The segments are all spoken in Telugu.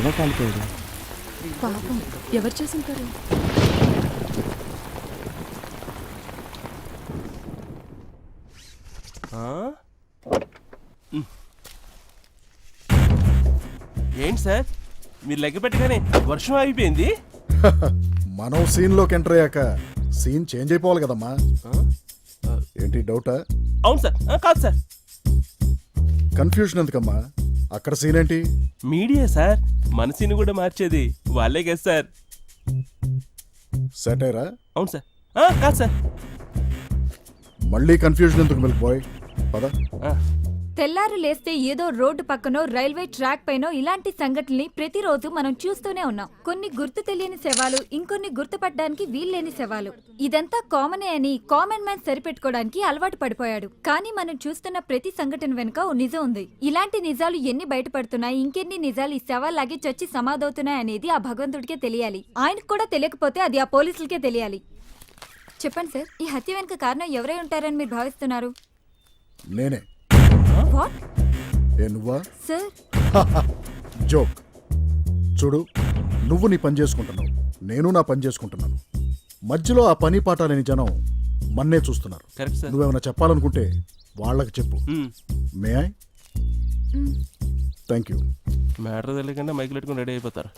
బాగా కాలిపోయాడు. పాపం ఎవరు చేసింటారు? ఏంటి సార్ మీరు లెక్క పెట్టగానే వర్షం ఆగిపోయింది? మనం సీన్లోకి ఎంటర్ అయ్యాక సీన్ చేంజ్ అయిపోవాలి కదమ్మా. ఏంటి డౌటా? అవును సార్. కాదు సార్, కన్ఫ్యూజన్ ఎందుకమ్మా? అక్కడ సీన్ ఏంటి? మీడియా సార్, మన సీన్ కూడా మార్చేది వాళ్ళే కదా సార్. సెటైరా? అవును సార్. కాదు సార్. మళ్ళీ కన్ఫ్యూజన్ ఎందుకు మిల్క్ బాయ్? పద. తెల్లారు లేస్తే ఏదో రోడ్డు పక్కనో రైల్వే ట్రాక్ పైనో ఇలాంటి సంఘటనల్ని ప్రతిరోజు మనం చూస్తూనే ఉన్నాం. కొన్ని గుర్తు తెలియని శవాలు, ఇంకొన్ని గుర్తుపట్టడానికి వీల్లేని శవాలు. ఇదంతా కామనే అని కామన్ మ్యాన్ సరిపెట్టుకోవడానికి అలవాటు పడిపోయాడు. కానీ మనం చూస్తున్న ప్రతి సంఘటన వెనుక ఓ నిజం ఉంది. ఇలాంటి నిజాలు ఎన్ని బయటపడుతున్నాయి, ఇంకెన్ని నిజాలు ఈ శవాల్లాగే చచ్చి సమాధవుతున్నాయి అనేది ఆ భగవంతుడికే తెలియాలి. ఆయనకు కూడా తెలియకపోతే అది ఆ పోలీసులకే తెలియాలి. చెప్పండి సార్, ఈ హత్య వెనుక కారణం ఎవరై ఉంటారని మీరు భావిస్తున్నారు? నేనే. వాట్? ఏ నువ్వా? Sir joke. చూడు, నువ్వు నీ పని చేసుకుంటున్నావు, నేను నా పని చేసుకుంటున్నాను. మధ్యలో ఆ పని పాట లేని జనం మన్నే చూస్తున్నారు. నువ్వేమైనా చెప్పాలనుకుంటే వాళ్ళకి చెప్పు. May I? Thank you. Matter తెలియకుండా మైకులు పెట్టుకుని రెడీ అయిపోతారు.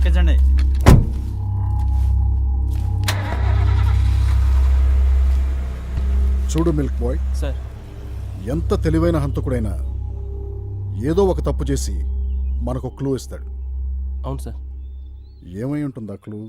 ఎక్కండి. చూడు మిల్క్ బాయ్ సార్, ఎంత తెలివైన హంతకుడైనా ఏదో ఒక తప్పు చేసి మనకు క్లూ ఇస్తాడు. అవును సార్. ఏమై ఉంటుంది ఆ క్లూ?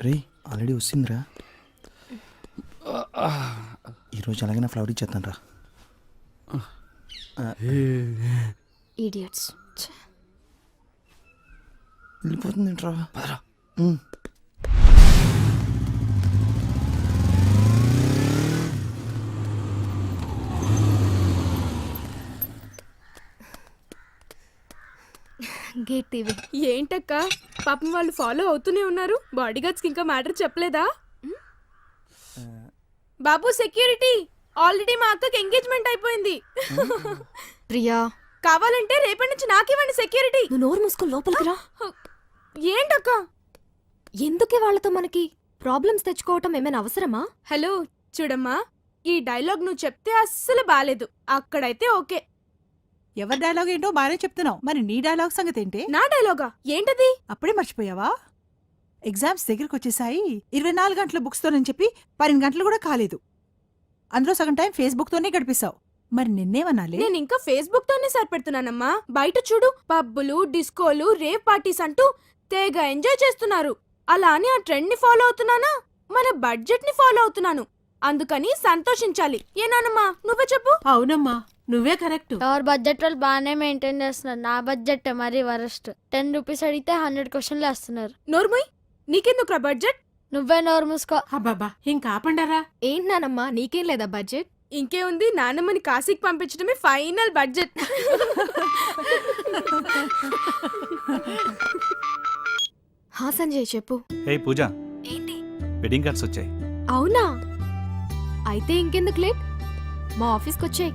రే, ఆల్రెడీ వస్తుందిరా. ఈరోజు అలాగే ఫ్లవర్ ఇచ్చేస్తాను రా. ఇడియట్స్. వెళ్ళిపోతుంది రా. Gate TV. ఏంటక్క పాపం వాళ్ళు ఫాలో అవుతూనే ఉన్నారు. బాడీ గార్డ్స్ కి ఇంకా మ్యాటర్ చెప్పలేదా? బాబు సెక్యూరిటీ, ఆల్రెడీ మా అక్కకి ఎంగేజ్మెంట్ అయిపోయింది. ప్రియా, కావాలంటే రేపటి నుంచి నాకివ్వండి సెక్యూరిటీ. నువ్వు నోరు మూసుకొని లోపలికి రా. ఏంటక్క? ఎందుకే వాళ్ళతో మనకి ప్రాబ్లమ్స్ తెచ్చుకోవటం ఏమైనా అవసరమా? హలో చూడమ్మా, ఈ డైలాగ్ నువ్వు చెప్తే అస్సలు బాలేదు. అక్కడైతే ఓకే. ఎవరి డైలాగ్ ఏంటో బాగానే చెప్తున్నావు, మరి నీ డైలాగ్ సంగతి ఏంటి? నా డైలాగా ఏంటది? అప్పుడే మర్చిపోయావా? ఎగ్జామ్స్ దగ్గరకు వచ్చేసాయి. 24 గంటల బుక్స్తో నేను చెప్పి 12 గంటలు కూడా కాలేదు. అందులో సగం టైం ఫేస్బుక్ తోనే గడిపిస్తావు. మరి నిన్నేమనాలి? నేను ఇంకా ఫేస్బుక్ తోనే సరిపెడుతున్నానమ్మా. బయట చూడు, పబ్బులు, డిస్కోలు, రేవ్ పార్టీస్ అంటూ తెగ ఎంజాయ్ చేస్తున్నారు. అలా అని ఆ ట్రెండ్ ని ఫాలో అవుతున్నానా? మన బడ్జెట్ ని ఫాలో అవుతున్నాను. అందుకని సంతోషించాలి. ఏనానమ్మా, నువ్వే చెప్పు. అవునమ్మా, నువ్వే కరెక్ట్. ఎవరి బడ్జెట్ వాళ్ళు బాగానే మెయింటైన్ చేస్తున్నారు. నా బడ్జెట్ మరీ వరస్ట్. 10 రూపీస్ అడిగితే 100 క్వశ్చన్లు వేస్తున్నారు. నోర్ముయ్, నీకెందుకురా బడ్జెట్? నువ్వే నోరు మూసుకో. అబ్బాబా, ఇంకా ఆపండారా. ఏంటి నానమ్మా, నీకేం లేదా బడ్జెట్? ఇంకేముంది, నాన్నమ్మని కాశీకి పంపించడమే ఫైనల్ బడ్జెట్. హా సంజయ్ చెప్పు. హే పూజ, ఏంటి? వెడ్డింగ్ కార్డ్స్ వచ్చాయి. అవునా? అయితే ఇంకెందుకు లేట్, మా ఆఫీస్కి వచ్చాయి.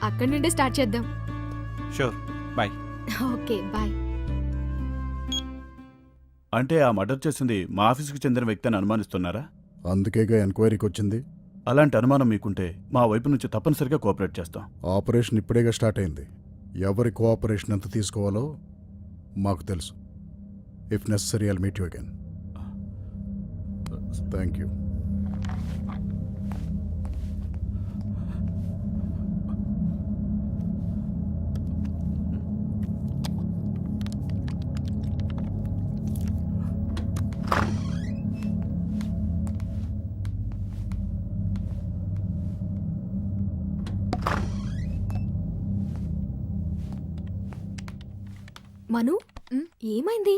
అక్కడి నుండి స్టార్ట్ చేద్దాం. Sure, bye. Okay bye. అంటే ఆ మర్డర్ చేసింది మా ఆఫీస్కి చెందిన వ్యక్తి అని అనుమానిస్తున్నారా? అందుకేగా ఎంక్వైరీకి వచ్చింది. అలాంటి అనుమానం మీకుంటే మా వైపు నుంచి తప్పనిసరిగా కోఆపరేట్ చేస్తాం. ఆపరేషన్ ఇప్పుడేగా స్టార్ట్ అయింది. ఎవరి కోఆపరేషన్ ఎంత తీసుకోవాలో మాకు తెలుసు. If necessary I'll meet you again. Thank you. Manu ఏమైంది?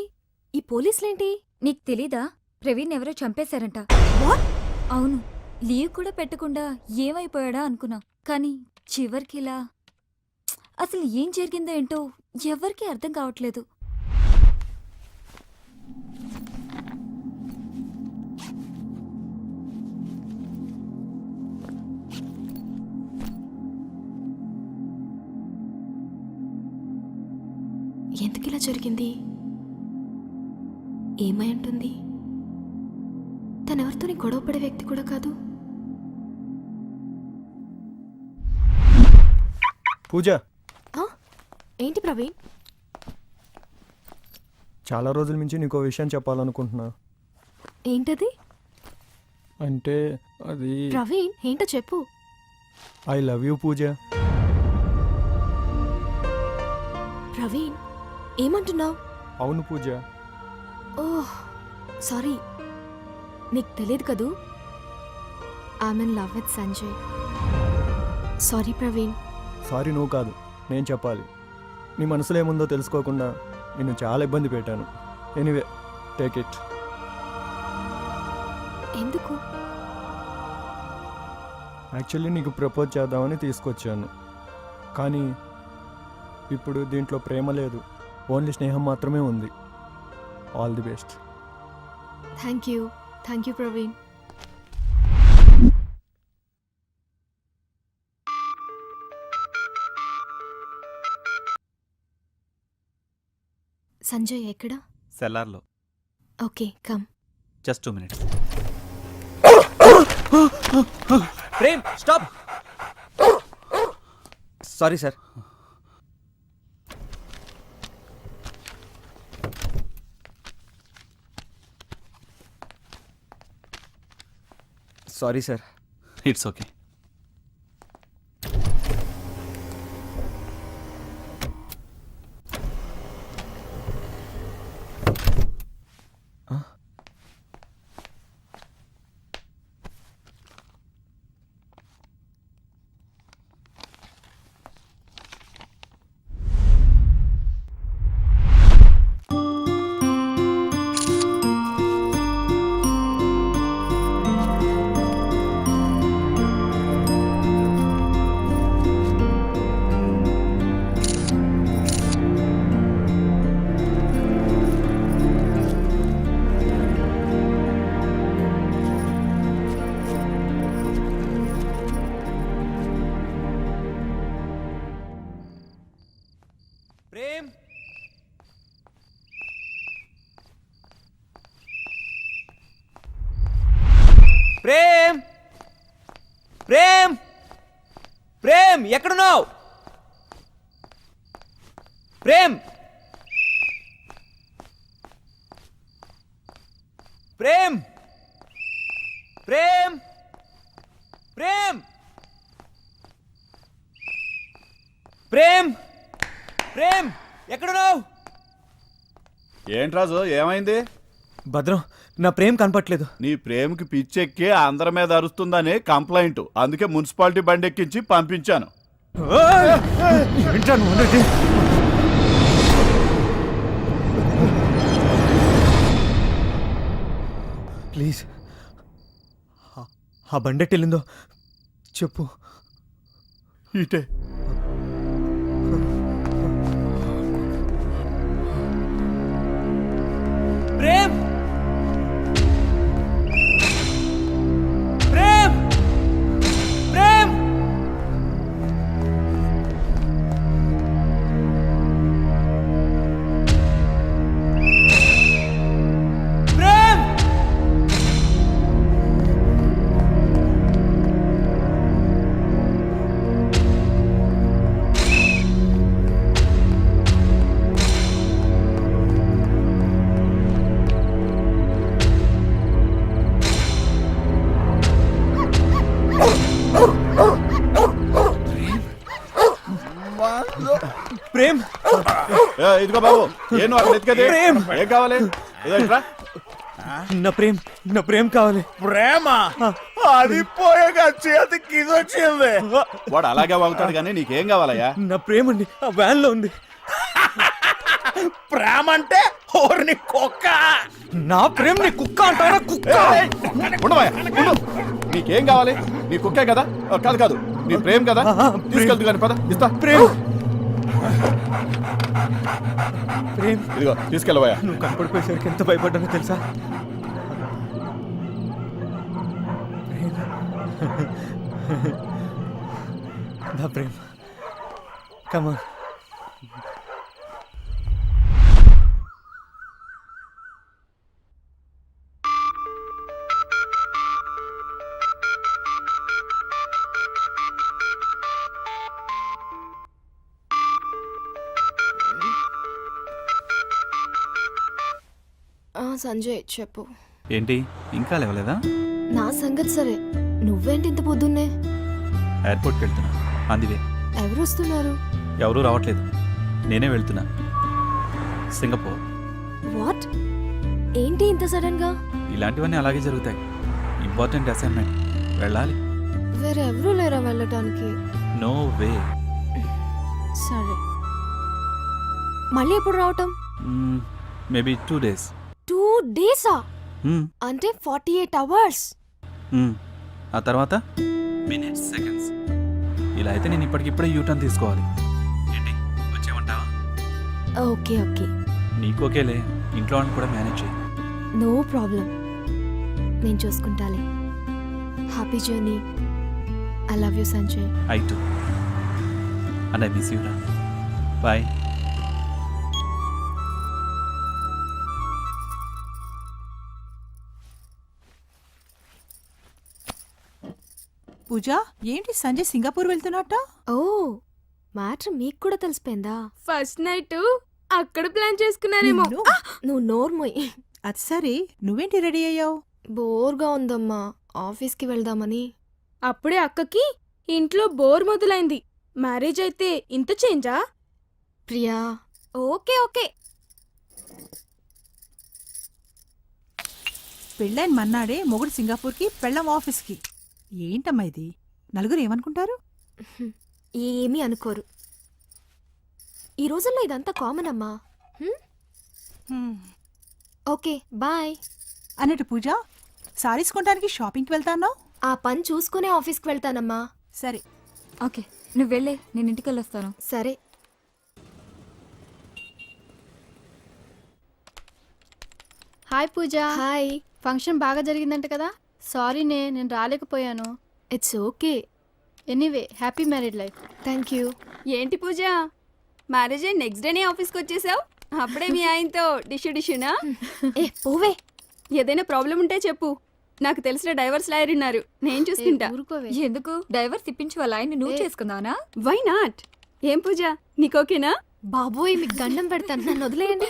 ఈ పోలీసులేంటి? నీకు తెలీదా ప్రవీణ్ ఎవరో చంపేశారంట. What? అవును, లీవ్ కూడా పెట్టకుండా ఏమైపోయాడా అనుకున్నా, కానీ చివర్కి ఇలా. అసలు ఏం జరిగిందో ఏంటో ఎవరికీ అర్థం కావట్లేదు. ఎందుకిలా జరిగింది? ఏమై ఉంటుంది? తనెవరితోని గొడవపడే వ్యక్తి కూడా కాదు. పూజ, ఏంటి ప్రవీణ్? చాలా రోజుల నుంచి నీకు విషయం చెప్పాలనుకుంటున్నా. ఏంటది? అంటే అది ప్రవీణ్ ఏంటో చెప్పు. ఐ లవ్ యూ పూజ. ప్రవీణ్ ఏమంటున్నావు? అవును పూజ. ఓహ్ సారీ, నీకు తెలియదు కదూ, I'm in love with Sanjay. Sorry Praveen. Sorry నువ్వు కాదు, నేను చెప్పాలి. నీ మనసులో ఏముందో తెలుసుకోకుండా నిన్ను చాలా ఇబ్బంది పెట్టాను. Anyway, take it. ఎందుకు? యాక్చువల్లీ నీకు ప్రపోజ్ చేద్దామని తీసుకొచ్చాను, కానీ ఇప్పుడు దీంట్లో ప్రేమ లేదు, ఓన్లీ స్నేహం మాత్రమే ఉంది. All the best. Thank you Praveen. Sanjay ఎక్కడ? సెల్లార్లో. Okay come. Just 2 minutes. Prem stop. Sorry sir. Sorry sir. It's okay. Prem Prem Prem Prem ఎక్కడున్నావు? ప్రేమ్ ప్రేమ్ ప్రేమ్ ప్రేమ్ ప్రేమ్ ప్రేమ్ ఎక్కడున్నావు? ఏంటి రాజు, ఏమైంది? భద్రం, నా ప్రేమ్ కనపట్లేదు. నీ ప్రేమకి పిచ్చెక్కి అందరి మీద అరుస్తుందని కంప్లైంట్, అందుకే మున్సిపాలిటీ బండి ఎక్కించి పంపించాను. ప్లీజ్, ఆ బండెట్ వెళ్ళిందో చెప్పు. ఇటే ప్రేమ్ ప్రేమ్ ప్రేమ్ ప్రేమ్ ప్రేమ్ ఇదిగో బాబు, ఏను అక్కడ ఎత్తుకదే. ప్రేమ్! ఏం కావాలి? ఇదేంట్రా? నా ప్రేమ్ కావాలి. ప్రేమ అది పోయాక చేతికి ఇది వచ్చింది. వాడు అలాగే వాగుతాడు కానీ నీకేం కావాలయ్యా? నా ప్రేమ్ అండి ఆ వ్యాన్ లో ఉంది. ప్రేమ అంటే ఓర్ని కుక్క. నా ప్రేమ్ నీ కుక్క అంటారా? కుక్క. ఉండవయ్యా, ఉండు. నీకేం కావాలి? నీ కుక్కే కదా? కాదు కాదు, నీ ప్రేమ కదా. తీసుకెళ్తు కానీ పద, ఇస్తా. ప్రేమ్ ప్రేమ్ ఇదిగో తీసుకెళ్ళవయ్యా. నువ్వు కనపడిపోయేసరికి ఎంత భయపడ్డానో తెలుసా? నా ప్రేమ్ కమాన్. సంజయ్ చెప్పు. ఏంటి ఇంకా లేవలేదా? నా సంగతి సరే, నువ్వేంటి ఇంత పొద్దున్నే? ఎయిర్పోర్ట్కి వెళ్తున్నా, అందువే. ఎవరు వస్తున్నారు? ఎవరూ రావట్లేదు, నేనే వెళ్తున్నా. సింగపూర్. వాట్? ఏంటి ఇంత సడన్ గా? ఇలాంటివన్నీ అలాగే జరుగుతాయి. ఇంపార్టెంట్ అసైన్మెంట్, వెళ్ళాలి. వేరే ఎవరూ లేరా వెళ్ళటానికి? No way. సరే, మళ్ళీ ఎప్పుడు రావటం? Maybe 2 days. 2 days-ఆ? అంటే 48 hours. ఆ తర్వాత మినిట్స్, సెకండ్స్. ఇలా అయితే నేను ఇప్పటికిప్పుడే యూటర్న్ తీసుకోవాలి. ఏంటి వచ్చేమంటావా? ఓకే ఓకే, నీకు ఓకేలే, ఇంట్లో వాళ్ళని కూడా మేనేజ్ చేయి. నో ప్రాబ్లం, నేను చూసుకుంటాలే. Happy journey. I love you Sanjay. I too. And I miss you రా. బాయ్. పూజ, ఏంటి సంజయ్ సింగపూర్ వెళ్తున్నట్ట? ఓ, మ్యాటర్ మీకు కూడా తెలిసిపోయిందా? ఫస్ట్ నైట్ అక్కడ ప్లాన్ చేసుకున్నారేమో. నిన్ను? నువ్వు నోర్మోయ్. అది సరే, నువ్వేంటి రెడీ అయ్యావు? బోర్గా ఉందమ్మా, ఆఫీస్కి వెళ్దామని. అప్పుడే అక్కకి ఇంట్లో బోర్ మొదలైంది. మ్యారేజ్ అయితే ఇంత చేంజా? Priya, okay okay. పెళ్ళైన మన్నాడే మొగుడు సింగపూర్కి, పెళ్ళం ఆఫీస్కి. ఏంటమ్మా ఇది? నలుగురు ఏమనుకుంటారు? ఏమీ అనుకోరు. ఈ రోజుల్లో ఇదంతా కామన్ అమ్మా. Okay bye. అన్నట్టు పూజ, సారీస్ కొనడానికి షాపింగ్కి వెళ్తాను. ఆ పని చూసుకునే ఆఫీస్కి వెళ్తానమ్మా. సరే. ఓకే, నువ్వు వెళ్ళే, నేను ఇంటికి వెళ్ళొస్తాను. సరే. హాయ్ పూజ. హాయ్. ఫంక్షన్ బాగా జరిగిందంట కదా? సారీ నేను రాలేకపోయాను. It's okay. Anyway, happy married life. Thank you. ఏంటి పూజ, మ్యారేజ్ అయ్యి నెక్స్ట్ డేనే ఆఫీస్కి వచ్చేసావు? అప్పుడే మీ ఆయనతో డిష్యునా? ఏ పోవే. ఏదైనా ప్రాబ్లం ఉంటే చెప్పు, నాకు తెలిసిన డైవర్స్ లాయర్ ఉన్నారు, నేను చూసుకుంటా. ఊరుకోవే. ఎందుకు డైవర్స్ ఇప్పించి వాళ్ళ ఆయన్ని నువ్వు చేసుకుందావనా? Why not? ఏం పూజ, నీకు ఓకేనా? బాబోయ్, మీకు దండం పెడతాను, నన్ను వదిలేయండి.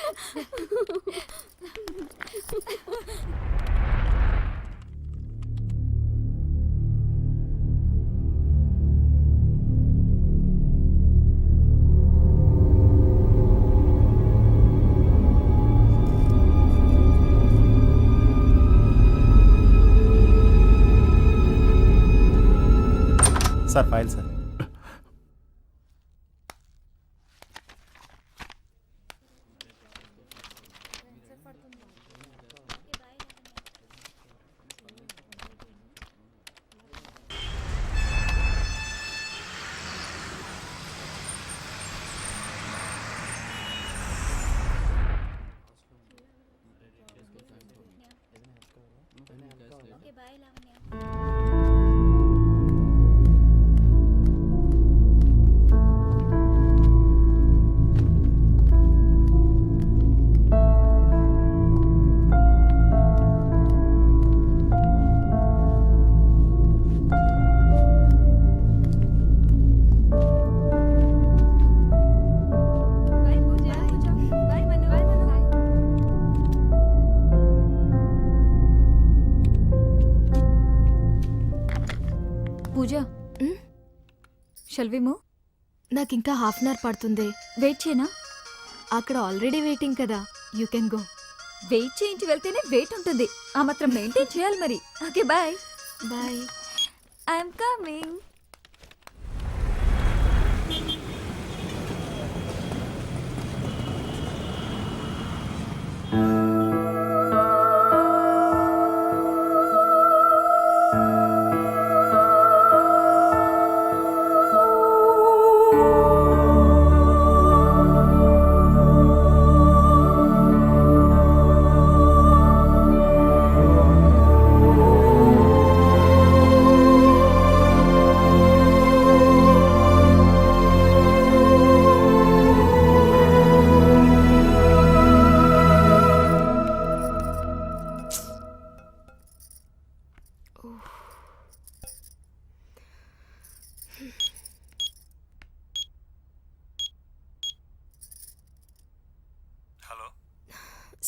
Sir file sir. Pooja, shall we move? నాకు ఇంకా హాఫ్ అన్ అవర్ పడుతుంది. వెయిట్ చేయనా? అక్కడ ఆల్రెడీ వెయిటింగ్ కదా, యూ కెన్ గో. వెయిట్ చేయించి వెళ్తేనే వెయిట్ ఉంటుంది, ఆ మాత్రం మెయింటైన్ చేయాలి మరి. Okay bye. Bye. I'm coming.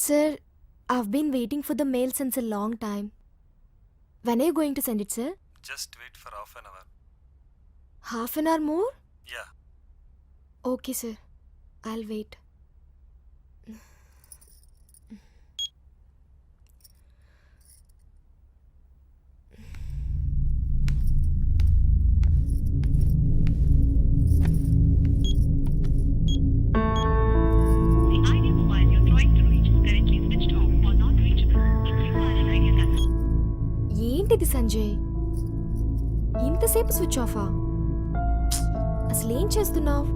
Sir, I've been waiting for the mail since a long time. When are you going to send it, sir? Just wait for half an hour. Half an hour more? Yeah. Okay, sir. I'll wait. ఏంటిది సంజయ్, ఇంతసేపు స్విచ్ ఆఫా? అసలేం చేస్తున్నావు?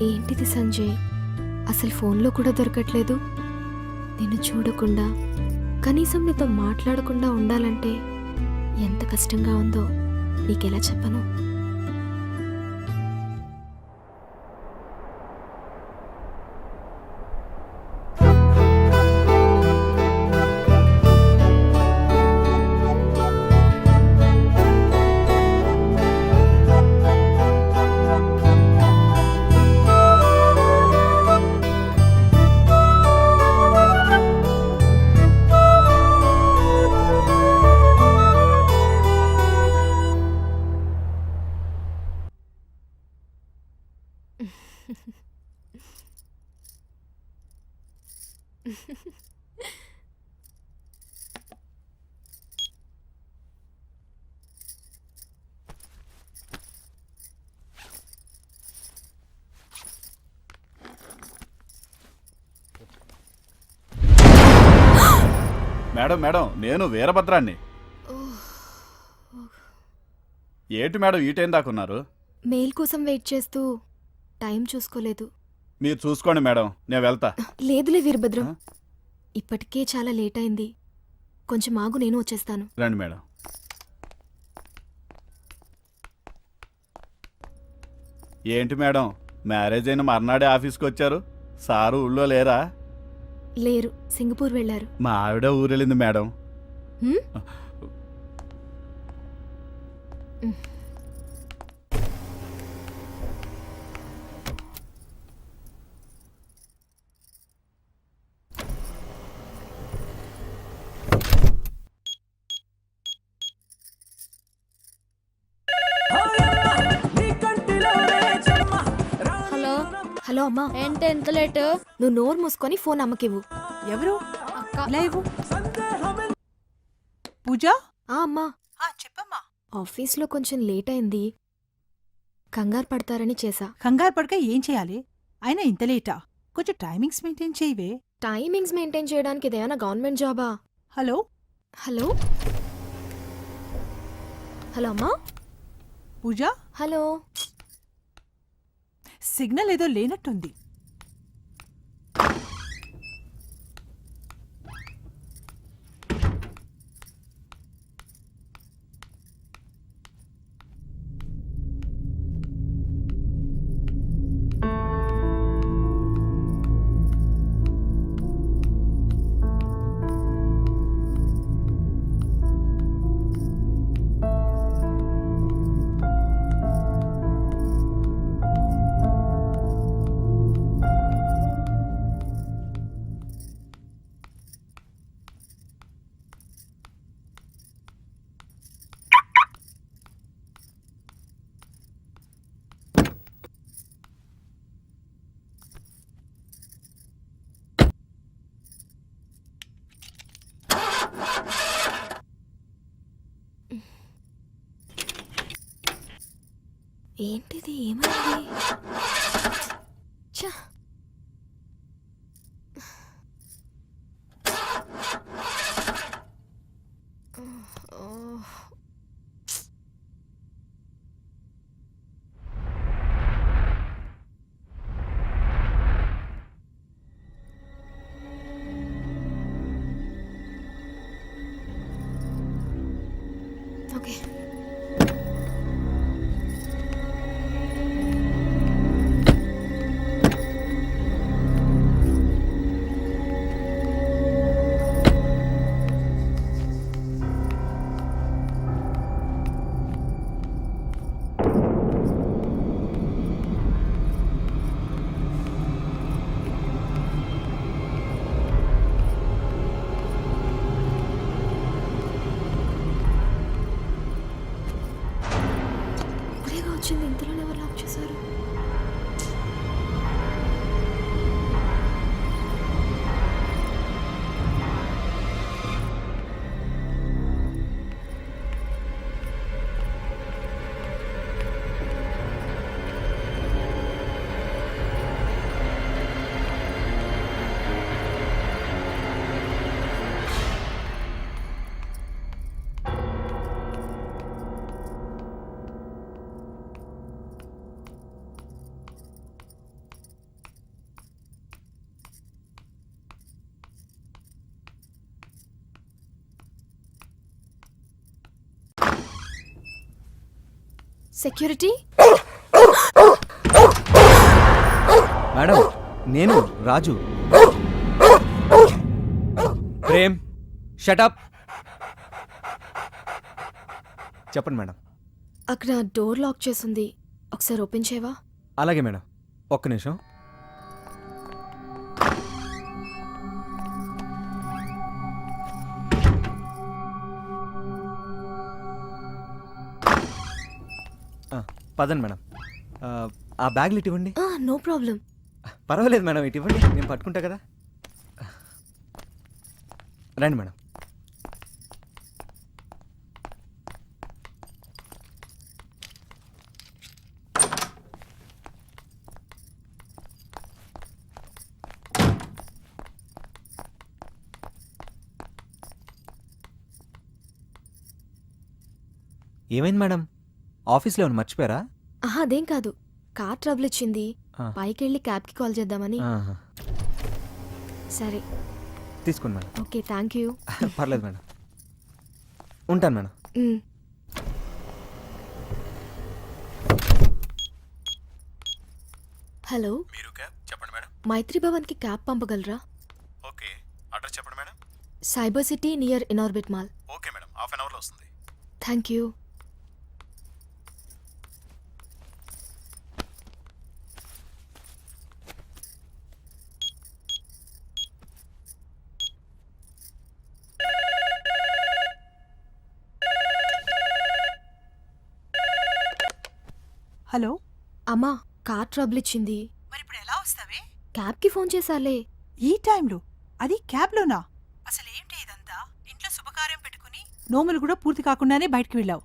ఏంటిది సంజయ్, అసలు ఫోన్లో కూడా దొరకట్లేదు. నిన్ను చూడకుండా, కనీసం నీతో మాట్లాడకుండా ఉండాలంటే ఎంత కష్టంగా ఉందో నీకెలా చెప్పను. మేడం మేడం, నేను వీరభద్రాన్ని. ఏంటి మేడం ఈ టైం దాకున్నారు? మెయిల్ కోసం వెయిట్ చేస్తూ టైం చూసుకోలేదు. మీరు చూసుకోండి మేడం, నేను వెళ్తా. లేదులే వీరభద్రం, ఇప్పటికే చాలా లేట్ అయింది. కొంచెం ఆగు, నేను వచ్చేస్తాను. రండి మేడం. ఏంటి మేడం, మ్యారేజ్ అయిన మర్నాడే ఆఫీస్కి వచ్చారు? సారు ఊళ్ళో లేరా? లేరు, సింగపూర్ వెళ్ళారు. మా ఆవిడ ఊరెళ్ళింది మేడం. హ్మ్? హలో హలో అమ్మా, ఏంటి ఎంత లేటు? నువ్వు నోరు మూసుకొని ఫోన్ అమ్మకివ్వు. ఎవరు? అక్క. ఇలా ఇవ్వు. పూజ? అమ్మా, చెప్పమ్మా. ఆఫీస్లో కొంచెం లేట్ అయింది, కంగారు పడతారని చేశా. కంగారు పడక ఏం చేయాలి? అయినా ఇంత లేటా? కొంచెం టైమింగ్స్ మెయింటైన్ చేయవే. టైమింగ్స్ మెయింటైన్ చేయడానికి ఇదేనా గవర్నమెంట్ జాబా? హలో హలో హలో అమ్మా. పూజ, హలో. సిగ్నల్ ఏదో లేనట్టుంది. ఏంటిది ఏమైంది ఛ! ఓహ్. ఓకే ఇప్పుడేగా వచ్చింది ఇంతలోనే ఎవరు లాక్ చేశారు సెక్యూరిటీ మేడం నేను రాజు. ప్రేమ్ షటప్. చెప్పండి మేడం. అక్కడ డోర్ లాక్ చేసింది ఒకసారి ఓపెన్ చేయవా అలాగే మేడం, ఒక్క నిమిషం. పదండి మేడం. ఆ బ్యాగ్లు ఇటు ఇవ్వండి. నో ప్రాబ్లం పర్వాలేదు మేడం, ఇటు ఇవ్వండి, నేను పట్టుకుంటా కదా. రండి మేడం. ఏమైంది మేడం, ఆఫీస్లో ఏమైనా మర్చిపోయారా? అదేం కాదు, కార్ ట్రబుల్ ఇచ్చింది. పైకెళ్ళి క్యాబ్కి కాల్ చేద్దామని. సరే తీసుకోండి మేడం. Okay thank you. పర్లేదు మేడం, ఉంటాను మేడం. హలో, మీరు క్యాబ్ చెప్పండి మేడం. మైత్రి భవన్కి క్యాబ్ పంపగలరా? ఓకే, అడ్రస్ చెప్పండి madam. Cyber city near Inorbit mall. Okay madam, half an అవర్లో వస్తుంది. Thank you. హలో, అమ్మా, కార్ ట్రబుల్ ఇచ్చింది. మరి ఇప్పుడు ఎలా వస్తావే? క్యాబ్కి ఫోన్ చేశాలే. ఈ టైంలో అది క్యాబ్లోనా? అసలు ఏంటి ఇదంతా? ఇంట్లో శుభకార్యం పెట్టుకుని నోములు కూడా పూర్తి కాకుండానే బయటికి వెళ్ళావు.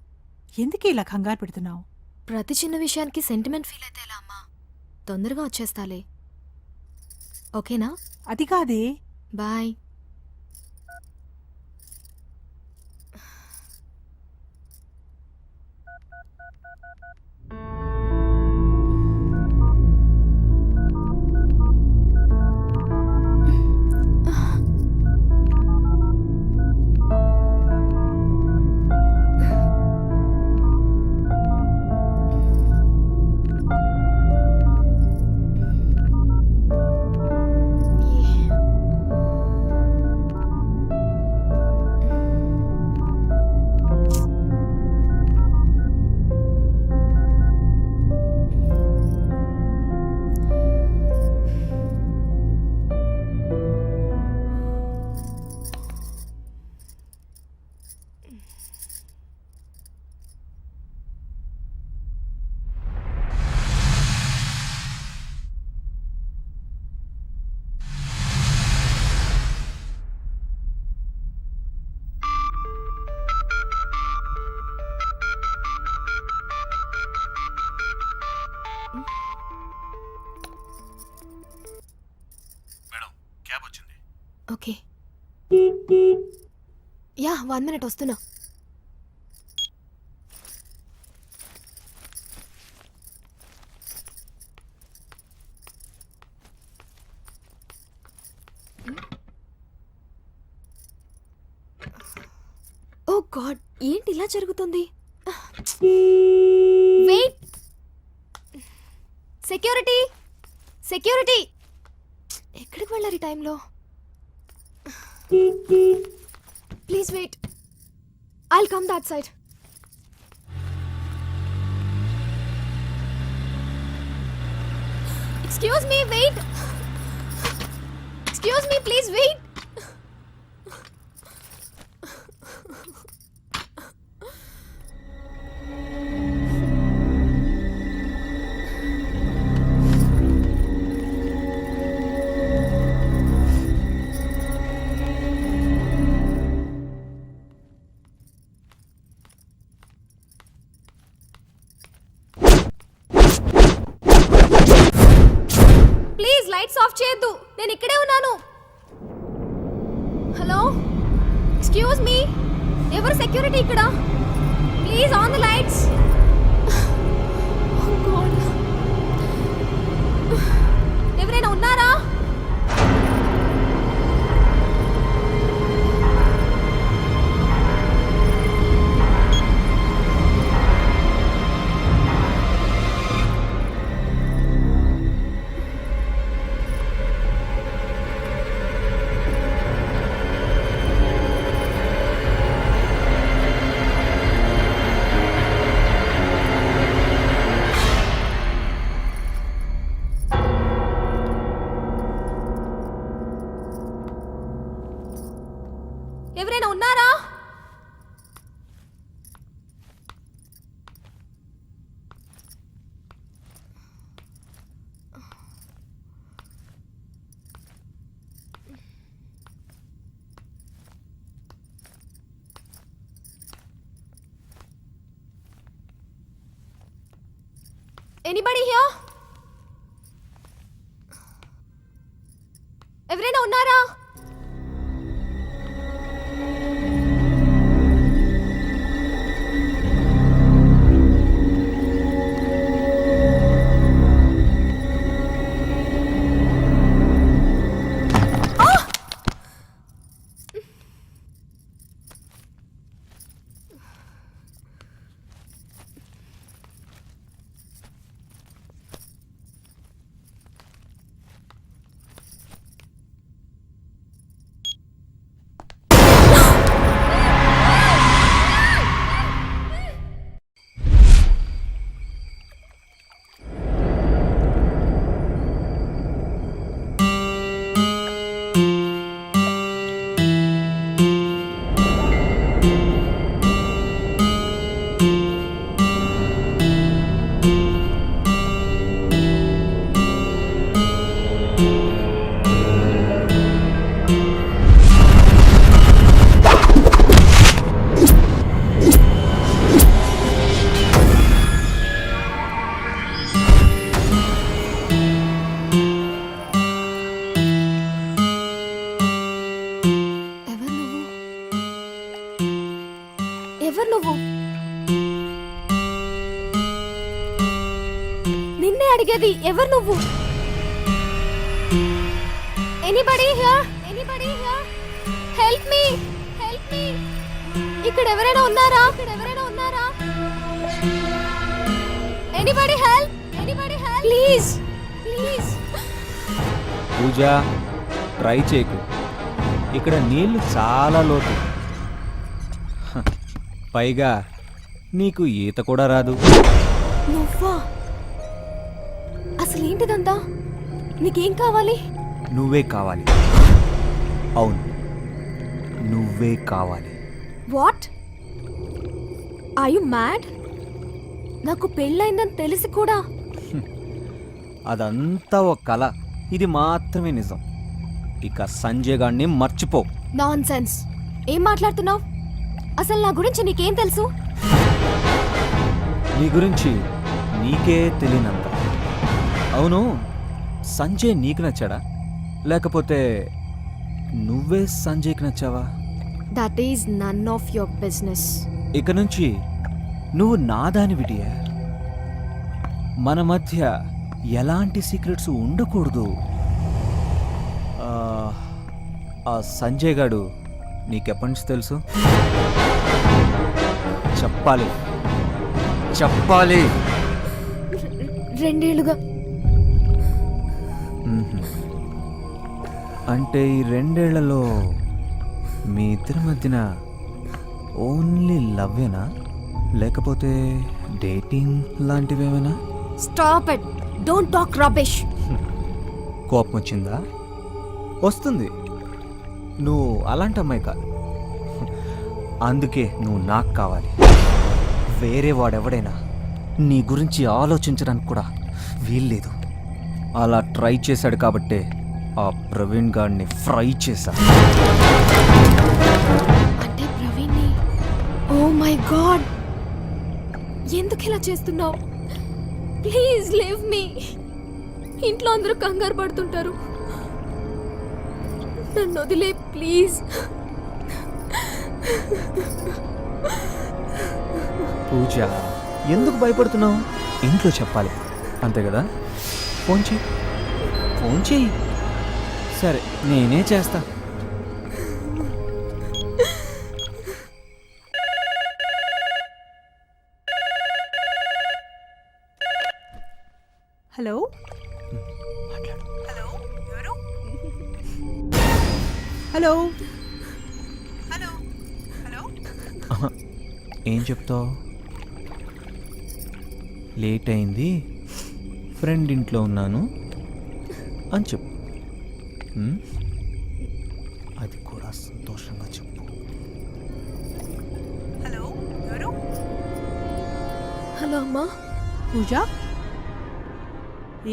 ఎందుకు ఇలా కంగారు పెడుతున్నావు? ప్రతి చిన్న విషయానికి సెంటిమెంట్ ఫీల్ అయితే ఎలా అమ్మా? తొందరగా వచ్చేస్తాలే, ఓకేనా? అది కాదే. బాయ్. ఓకే యా 1 minute వస్తున్నా. ఓ గాడ్, ఏంటి ఇలా జరుగుతుంది? వెయిట్, సెక్యూరిటీ సెక్యూరిటీ, ఎక్కడికి వెళ్ళారు ఈ టైంలో? Please wait, I'll come that side. Excuse me, wait. Excuse me, please wait. Please lights off చేయొద్దు, నేను ఇక్కడే ఉన్నాను. హలో, ఎక్స్క్యూజ్ మీ, ఎవరు సెక్యూరిటీ ఇక్కడ? Please on the lights. ఎవరైనా ఉన్నారా? ఎవరైనా ఉన్నారా? Anybody here? ఎవరైనా ఉన్నారా? ఎవరు నువ్వు? నిన్నే అడిగేది, ఎవరు నువ్వు? Anybody here? Anybody here? Help me, help me. ఇక్కడ ఎవరైనా ఉన్నారా? ఇక్కడ ఎవరైనా ఉన్నారా? Anybody help, anybody help, please please. Pooja, try చేయకు, ఇక్కడ నీళ్లు చాలా లోతు. హ, పైగా నీకు ఈత కూడా రాదు. నువ్వా? అసలు ఏంటిదంతా? నీకేం కావాలి? నువ్వే కావాలి. అవును, నువ్వే కావాలి. వాట్? Are you mad? నాకు పెళ్ళైందని తెలిసి కూడా. అదంతా ఒక కళ, ఇది మాత్రమే నిజం. ఇక సంజయ్ గారిని మర్చిపో. Non sense. ఏం మాట్లాడుతున్నావు? అసలు నా గురించి నీకేం తెలుసు? నీ గురించి నీకే తెలియనంత. అవును, సంజయ్ నీకు నచ్చాడా, లేకపోతే నువ్వే సంజయ్కి నచ్చావా? That is none of your business. ఇక నుంచి నువ్వు నాదానివి డియర్. మన మధ్య ఎలాంటి సీక్రెట్స్ ఉండకూడదు. ఆ సంజయ్ గాడు నీకెప్పటి నుంచి తెలుసు? చెప్పాలి. 2 ఏళ్లుగా. అంటే ఈ 2 ఏళ్లలో మీ ఇద్దరి మధ్యన ఓన్లీ లవ్వేనా, లేకపోతే డేటింగ్ లాంటివేమైనా? Stop it, don't talk rubbish. కోపం వచ్చిందా? వస్తుంది. నువ్వు అలాంటి అమ్మాయి కాదు. అందుకే నువ్వు నాకు కావాలి. వేరే వాడెవడైనా నీ గురించి ఆలోచించడానికి కూడా వీల్లేదు. అలా ట్రై చేశాడు కాబట్టే ఆ ప్రవీణ్ గాడిని ఫ్రై చేశా. అంటే ప్రవీణ్ని? ఓ మై గాడ్, ఎందుకు ఇలా చేస్తున్నావు? Please leave me. ఇంట్లో అందరూ కంగారు పడుతుంటారు. నన్ను వదిలే ప్లీజ్. పూజ, ఎందుకు భయపడుతున్నావు? ఇంట్లో చెప్పాలి, అంతే కదా? ఫోన్ చెయ్యి. ఫోన్ చెయ్యి. సరే, నేనే చేస్తా. హలో మాట్లాడు. హలో, ఎవరు? Hello hello hello. ఆహా, ఏం చెప్తావు? లేట్ అయింది, ఫ్రెండ్ ఇంట్లో ఉన్నాను అని చెప్పు. అది కూడా సంతోషంగా చెప్పు. హలో, ఎవరు? హలో అమ్మా. పూజ,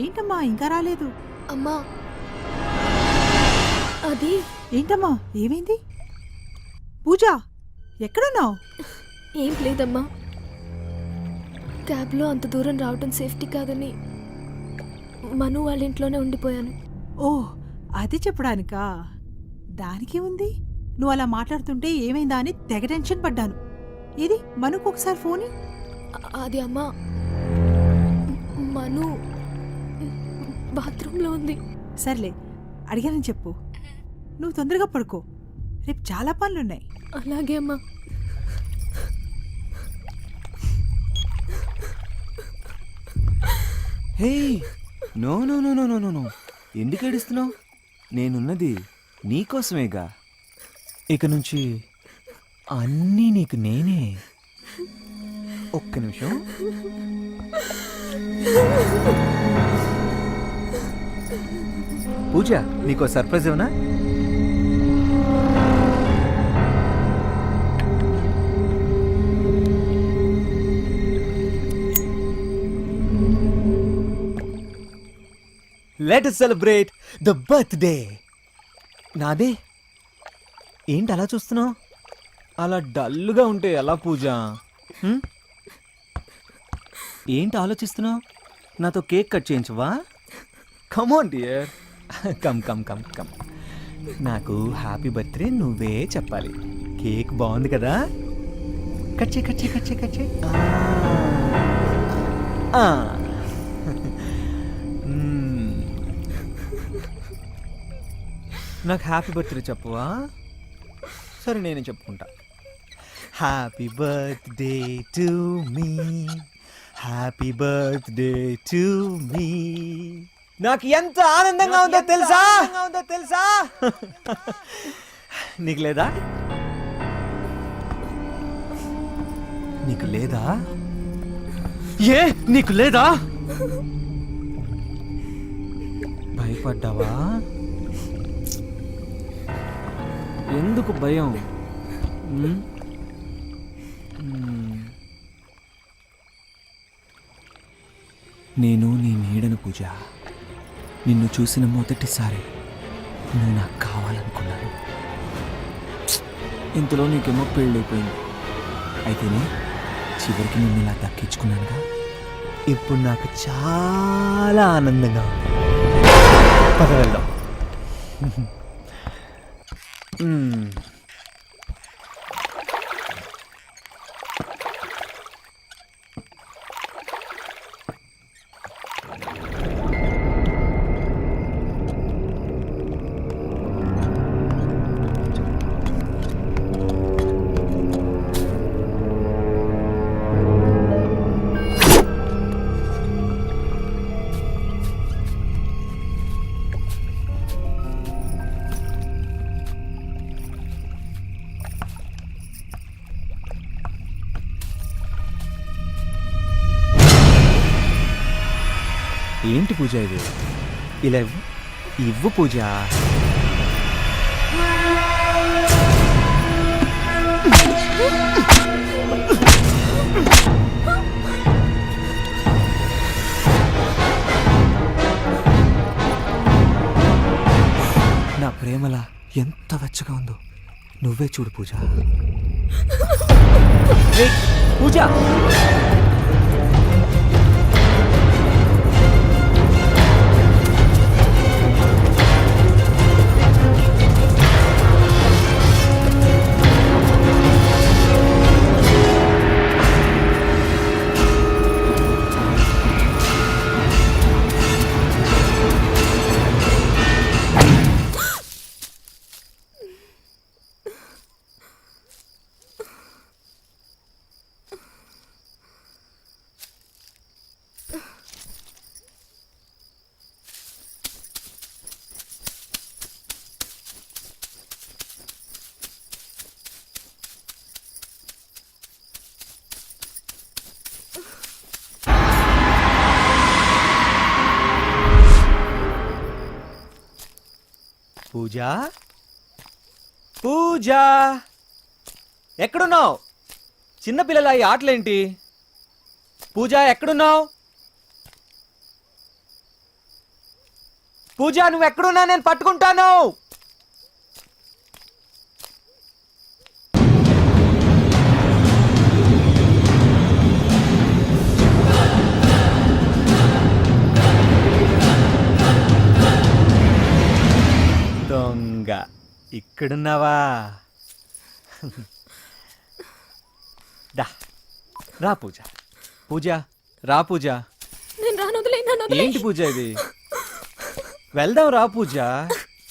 ఏంటమ్మా ఇంకా రాలేదు? అమ్మా, అది ఏంటమ్మా, ఏమైంది? పూజ, ఎక్కడున్నావు? ఏం లేదమ్మా. క్యాబ్లో అంత దూరం రావటం సేఫ్టీ కాదని మను వాళ్ళ ఇంట్లోనే ఉండిపోయాను. ఓ, అది చెప్పడానికా? దానికే ఉంది. నువ్వు అలా మాట్లాడుతుంటే ఏమైందా అని తెగ టెన్షన్ పడ్డాను. ఇది మనుకు ఒకసారి ఫోన్. అది అమ్మా, మను బాత్రూంలో ఉంది. సర్లే, అడిగానని చెప్పు. నువ్వు తొందరగా పడుకో, రేపు చాలా పనులున్నాయి. అలాగే అమ్మా. Hey, no no no no no no no, ఎందుకు ఏడుస్తున్నావు? నేనున్నది నీకోసమేగా. ఇక నుంచి అన్నీ నీకు నేనే. ఒక్క నిమిషం. పూజ, నీకో సర్ప్రైజ్ ఏమన్నా? Let us celebrate the birthday. నాదే. ఏంటి అలా చూస్తున్నావు? అలా డల్గా ఉంటే ఎలా పూజ? ఏంటి ఆలోచిస్తున్నావు? నాతో కేక్ కట్ చేయించవా? Come on dear, come come come come. నాకు హ్యాపీ బర్త్డే నువ్వే చెప్పాలి. కేక్ బాగుంది కదా? కట్ చేయి కట్ చేయి కట్ చేయి కట్ చేయి. నాకు హ్యాపీ బర్త్డే చెప్పవా? సరే, నేనే చెప్పుకుంటా. Happy birthday to me, happy birthday to me. నాకు ఎంత ఆనందంగా ఉందో తెలుసా? నీకు లేదా? నీకు లేదా? ఏ, నీకు లేదా? భయపడ్డావా? ఎందుకు భయం? నేను నీ నీడను పూజ. నిన్ను చూసిన మొదటిసారి నువ్వు నాకు కావాలనుకున్నాను. ఇంతలో నీకేమో పెళ్ళైపోయింది. అయితేనే చివరికి నిన్ను ఇలా దక్కించుకున్నానుగా. ఇప్పుడు నాకు చాలా ఆనందంగా ఉంది. పద వెళ్దాం. ఏంటి పూజ ఇది? ఇలా ఇవ్వు పూజ. నా ప్రేమలా ఎంత వెచ్చగా ఉందో నువ్వే చూడు పూజ. ఏయ్, పూజ పూజ పూజ ఎక్కడున్నావు? చిన్నపిల్లల ఈ ఆటలేంటి? పూజ ఎక్కడున్నావు? పూజ నువ్వు ఎక్కడున్నా నేను పట్టుకుంటాను. దొంగ ఇక్కడున్నావా? దా రా పూజ. పూజ రా పూజ. నేను రాను, వదిలేయ్, నన్ను వదిలేయ్. ఏంటి పూజ ఇది? వెళ్దాం రా పూజ.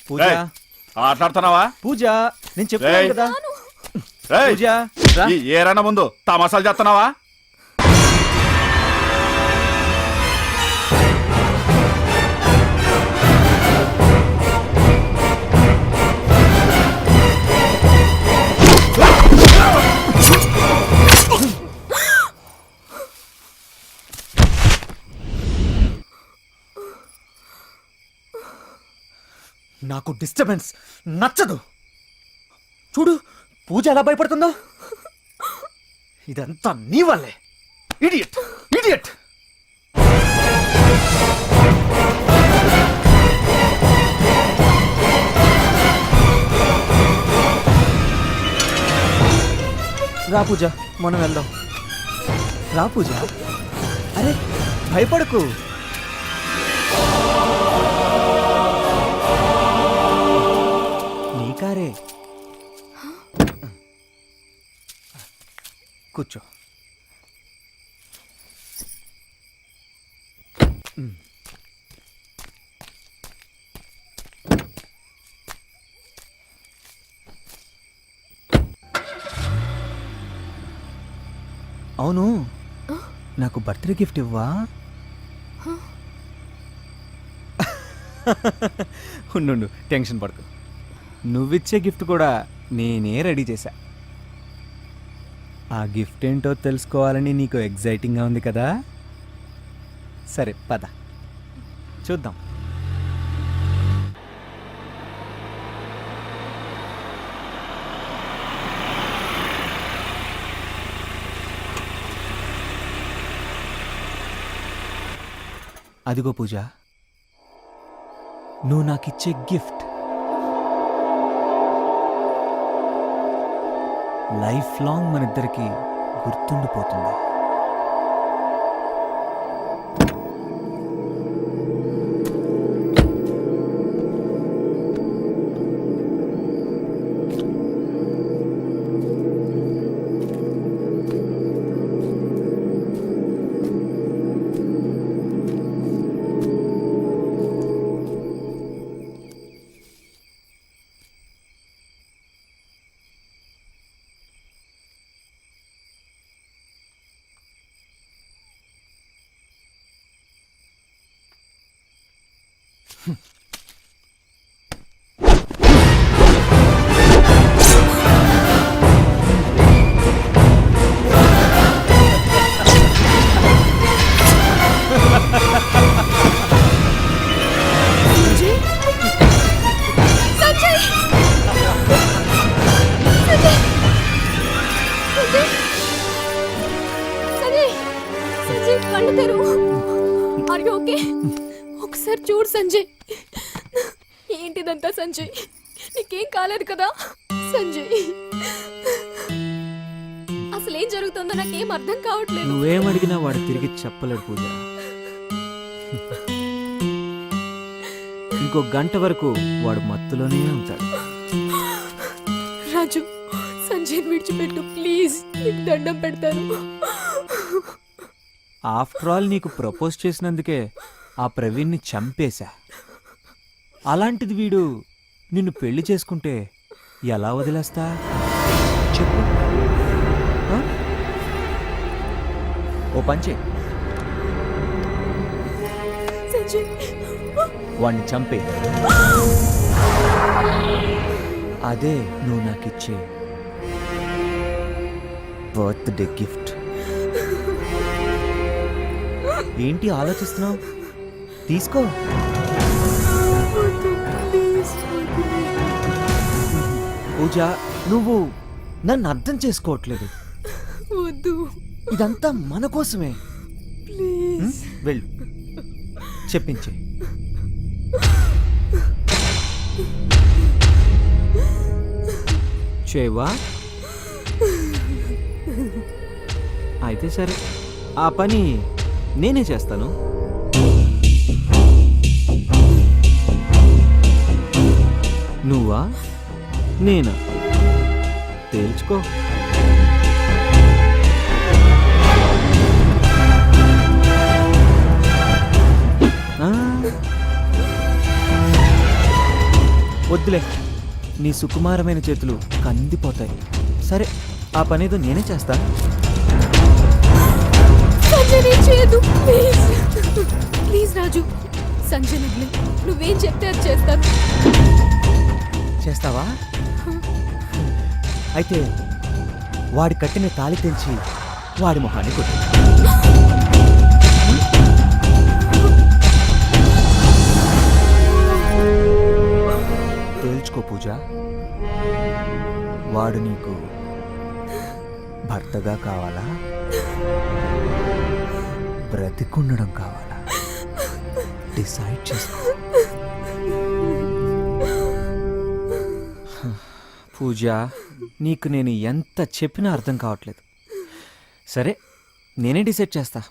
పూజ ఆటలాడుతున్నావా? పూజ నేను చెప్తాను కదా. పూజ రా. ఏరన్నా ముందు తమాసాలు చేస్తున్నావా? నాకు డిస్టర్బెన్స్ నచ్చదు. చూడు పూజ ఎలా భయపడుతుందో. ఇదంతా నీ వల్లే. Idiot idiot. రా పూజ మనం వెళ్దాం. రా పూజ. అరే భయపడకు. నీ కారే. కూర్చో. అవును నాకు బర్త్డే గిఫ్ట్ ఇవ్వా? ఉండు టెన్షన్ పడకు. నువ్విచ్చే గిఫ్ట్ కూడా నేనే రెడీ చేశా. ఆ గిఫ్ట్ ఏంటో తెలుసుకోవాలని నీకు ఎగ్జైటింగ్గా ఉంది కదా. సరే పద చూద్దాం. అదిగో పూజ, నువ్వు నాకిచ్చే గిఫ్ట్. లైఫ్ లాంగ్ మన ఇద్దరికి గుర్తుండిపోతుంది. సంజయ్ సంజయ్ సంజయ్ కళ్ళు తెరువు. Are you okay? ఒకసారి చూడు సంజయ్. ఏంటిదంతా సంజయ్? నీకేం కాలేదు కదా సంజయ్? అసలు ఏం జరుగుతుందో నాకేం అర్థం కావట్లేదు. నువ్వేమడిగినా వాడు తిరిగి చెప్పలేడు పూజ. ఇంకో గంట వరకు వాడు మత్తులోనే ఉంటాడు. రాజు సంజయ్ విడిచిపెట్టు ప్లీజ్, నీకు దండం పెడతాను. ఆఫ్టర్ ఆల్ నీకు ప్రపోజ్ చేసినందుకే ఆ ప్రవీణ్ని చంపేశా. అలాంటిది వీడు నిన్ను పెళ్లి చేసుకుంటే ఎలా వదిలేస్తా చెప్పు? ఆ? ఓ పంచే, సంజయ్ వాణ్ణి చంపే. అదే నువ్వు నాకిచ్చే బర్త్డే గిఫ్ట్. ఏంటి ఆలోచిస్తున్నావు? తీసుకో. పూజ, నువ్వు నన్ను అర్థం చేసుకోవట్లేదు. వద్దు ఇదంతా మన కోసమే. ప్లీజ్. వెళ్ళు, చెప్పించే. చేవా? అయితే సరే, ఆ పని నేనే చేస్తాను. నువ్వా నేనా తేల్చుకో. ఆ, వద్దులే, నీ సుకుమారమైన చేతులు కందిపోతాయి. సరే, ఆ పనేదో నేనే చేస్తా. సంజయ్ నేను చేయదు ప్లీజ్. ప్లీజ్ రాజు, సంజయ్ వదిలే. నువ్వేం చెప్తే అది చేస్తాను. చేస్తావా? అయితే వాడి కట్టిన తాళి తెంచి వాడి మొహాన్ని కొట్టు. తేల్చుకో పూజ, వాడు నీకు భర్తగా కావాలా, బ్రతికుండడం కావాలా? డిసైడ్ చేసుకో. పూజ, నీకు నేను ఎంత చెప్పినా అర్థం కావట్లేదు. సరే, నేనే డిసైడ్ చేస్తా.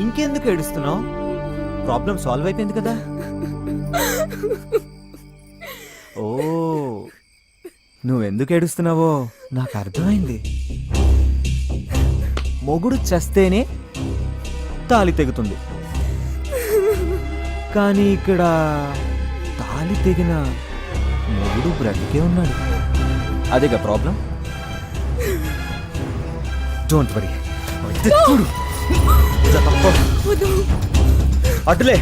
ఇంకెందుకు ఏడుస్తున్నావు? ప్రాబ్లం సాల్వ్ అయిపోయింది కదా. ఓ, నువ్వెందుకు ఏడుస్తున్నావో నాకు అర్థమైంది. మొగుడు చస్తేనే తాళి తెగుతుంది, కానీ ఇక్కడ తాళి తెగిన మొగుడు బ్రతికే ఉన్నాడు. అదేగా ప్రాబ్లం. Don't worry. అటులే.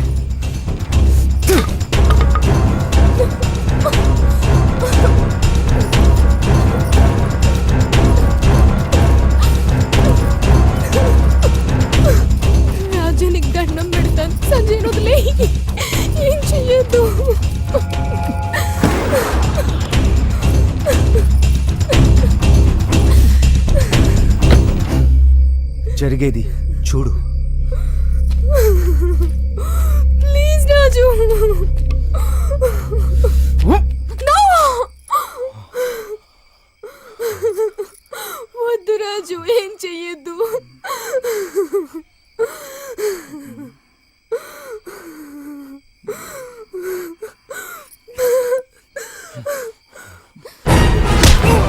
రాజు నీకు దండం పెడతాను. సంజయ్ వదిలే, ఏం చెయ్యొద్దు. జరిగేది చూడు. ప్లీజ్ రాజు. No! వద్దు రాజు, ఏం చెయ్యొద్దు.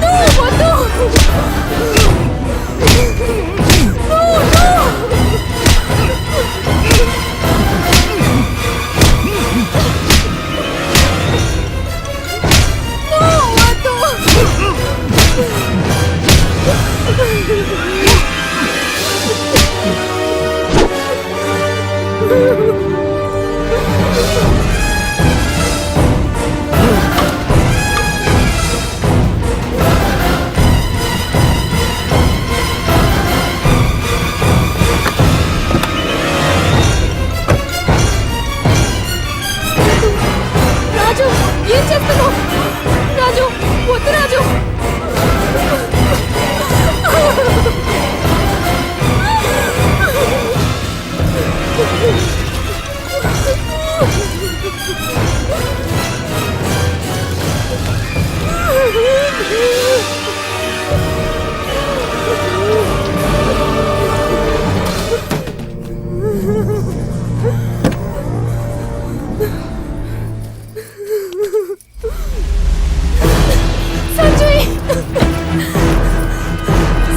No, వద్దు. రాజు ఏం చేస్తున్నావు? రాజు వద్దు రాజు. సంజయ్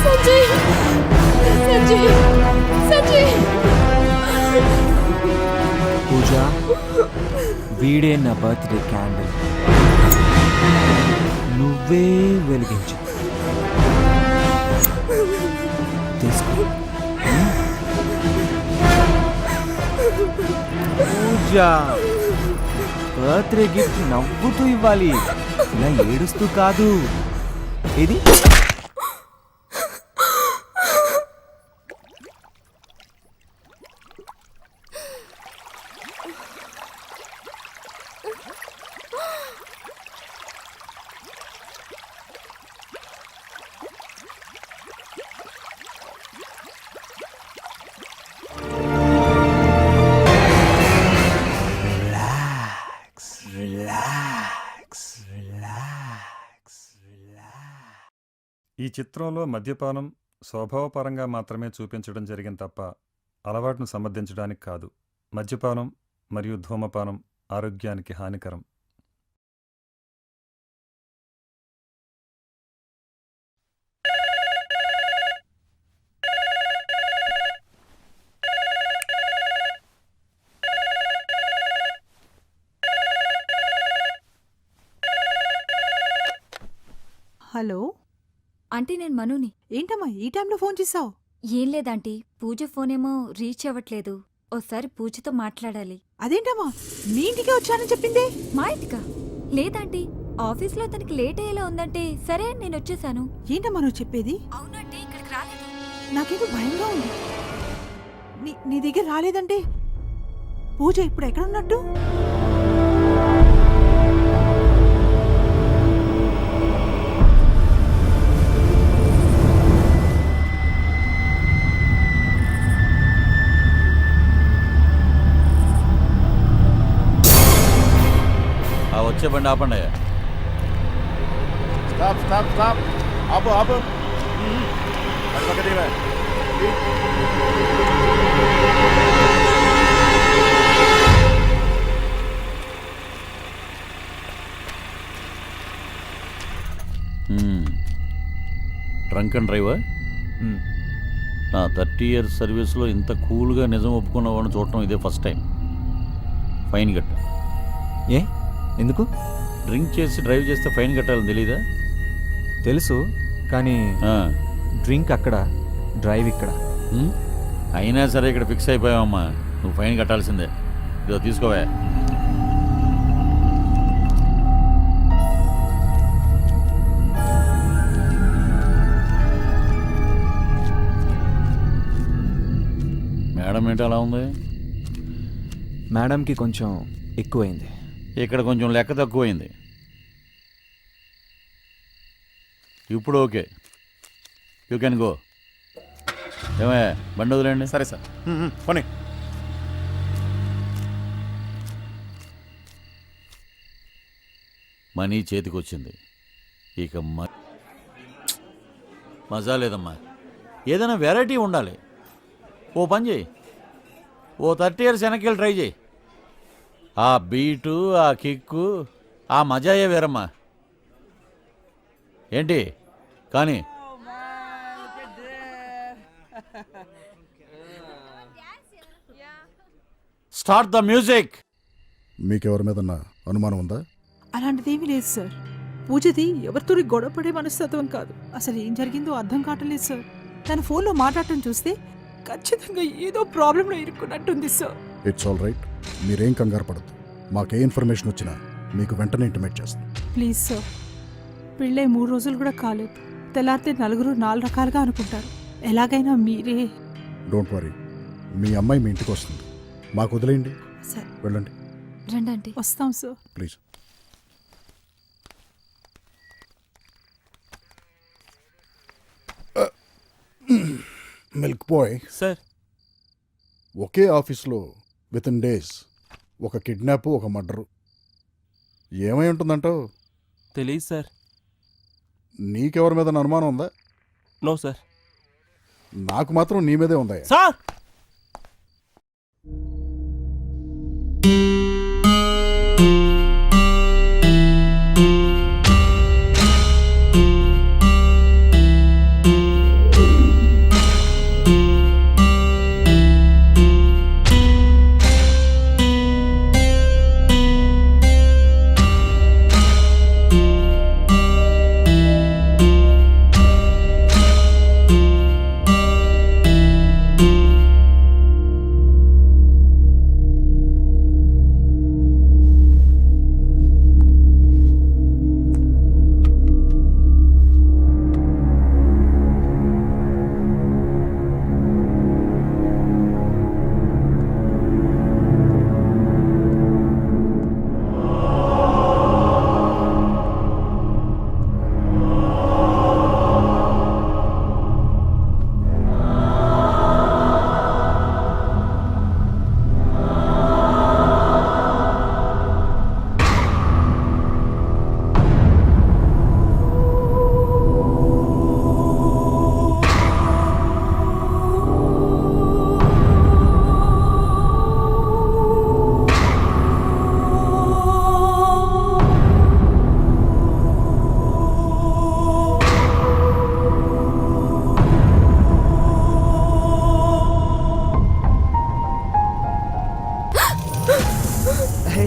సంజయ్ సంజయ్ సంజయ్ పూజ, వీడే నా బర్త్డే క్యాండిల్, నువ్వే వెలిగించు. తీసుకో. పూజ, బర్త్డే గిఫ్ట్ నవ్వుతూ ఇవ్వాలి, ఇలా ఏడుస్తూ కాదు. ఇది ఈ చిత్రంలో మద్యపానం స్వభావపరంగా మాత్రమే చూపించడం జరిగింది తప్ప అలవాటును సమర్థించడానికి కాదు. మద్యపానం మరియు ధూమపానం ఆరోగ్యానికి హానికరం. హలో ఆంటీ నేను మనుని. ఏంటమ్మా ఈ టైంలో ఫోన్ చేసావు? ఏం లేదాంటీ, పూజ ఫోనేమో రీచ్ అవ్వట్లేదు. ఓసారి పూజతో మాట్లాడాలి. అదేంటమ్మా మీ ఇంటికే వచ్చానని చెప్పింది? మా ఇంటికా? లేదాంటీ, ఆఫీస్లో తనకి లేట్ అయ్యేలా ఉందంటే సరే నేను వచ్చేసాను. ఏంటమ్మా నువ్వు చెప్పేది? అవునంటే ఇక్కడికి రాలేదు. నాకేదో భయంగా ఉంది. నీ దగ్గర రాలేదంటే పూజ ఇప్పుడు ఎక్కడ ఉన్నట్టు? వచ్చే బండి ఆపండి. Stop stop stop. ఆపు ఆపు. అది ఒకటి ఇవే. Drunk and driver. నా 30 years సర్వీస్లో ఇంత కూల్గా నిజం ఒప్పుకున్న వాడిని చూడటం ఇదే ఫస్ట్ టైం. ఫైన్ కట్ట. ఏ ఎందుకు? డ్రింక్ చేసి డ్రైవ్ చేస్తే ఫైన్ కట్టాలని తెలీదా? తెలుసు, కానీ డ్రింక్ అక్కడ, డ్రైవ్ ఇక్కడ. అయినా సరే ఇక్కడ ఫిక్స్ అయిపోయావమ్మా, నువ్వు ఫైన్ కట్టాల్సిందే. ఇదో తీసుకోవా. మేడం ఏంటి అలా ఉంది? మేడంకి కొంచెం ఎక్కువైంది. ఇక్కడ కొంచెం లెక్క తక్కువైంది. ఇప్పుడు ఓకే, యూ కెన్ గో. ఏమయ్యా బండి వదిలేండి. సరే సార్, పోనీ. మనీ చేతికి వచ్చింది, ఇక మజా లేదమ్మా. ఏదైనా వెరైటీ ఉండాలి. ఓ పని చేయి, ఓ 30 years వెనక్కి ట్రై చేయి. ఆ బీటు, ఆ కిక్కు, ఆ మజాయే వేరమ్మా. ఏంటి కానీ స్టార్ట్ ద మ్యూజిక్. మీకెవరి మీద అనుమానం ఉందా? అలాంటిదేమీ లేదు సార్. పూజది ఎవరితో గొడవపడే మనస్తత్వం కాదు. అసలు ఏం జరిగిందో అర్థం కావట్లేదు సార్. తన ఫోన్లో మాట్లాడటం చూస్తే ఖచ్చితంగా ఏదో ప్రాబ్లంలో ఇరుక్కున్నట్టుంది సార్. ఇట్స్ ఆల్ రైట్, మీరేం కంగారు పడద్దు. మాకే ఇన్ఫర్మేషన్ వచ్చినా మీకు వెంటనే ఇంటిమేట్ చేస్తాం. ప్లీజ్ సార్, పెళ్ళై 3 రోజులు కూడా కాలేదు. తెల్లారితే నలుగురు 4 రకాలుగా అనుకుంటారు. ఎలాగైనా మీరే. డోంట్ వరీ, మీ అమ్మాయి మీ ఇంటికి వస్తుంది. మాకు వదిలేయండి, సరే వెళ్ళండి రండి. వస్తాం sir. Please. Milk boy, sir ఒకే ఆఫీస్లో విత్ ఇన్ డేస్ ఒక కిడ్నాప్, ఒక మర్డరు. ఏమై ఉంటుందంటావు? తెలియదు సార్. నీకెవరి మీద అనుమానం ఉందా? No sir. నాకు మాత్రం నీ మీదే ఉందా? సార్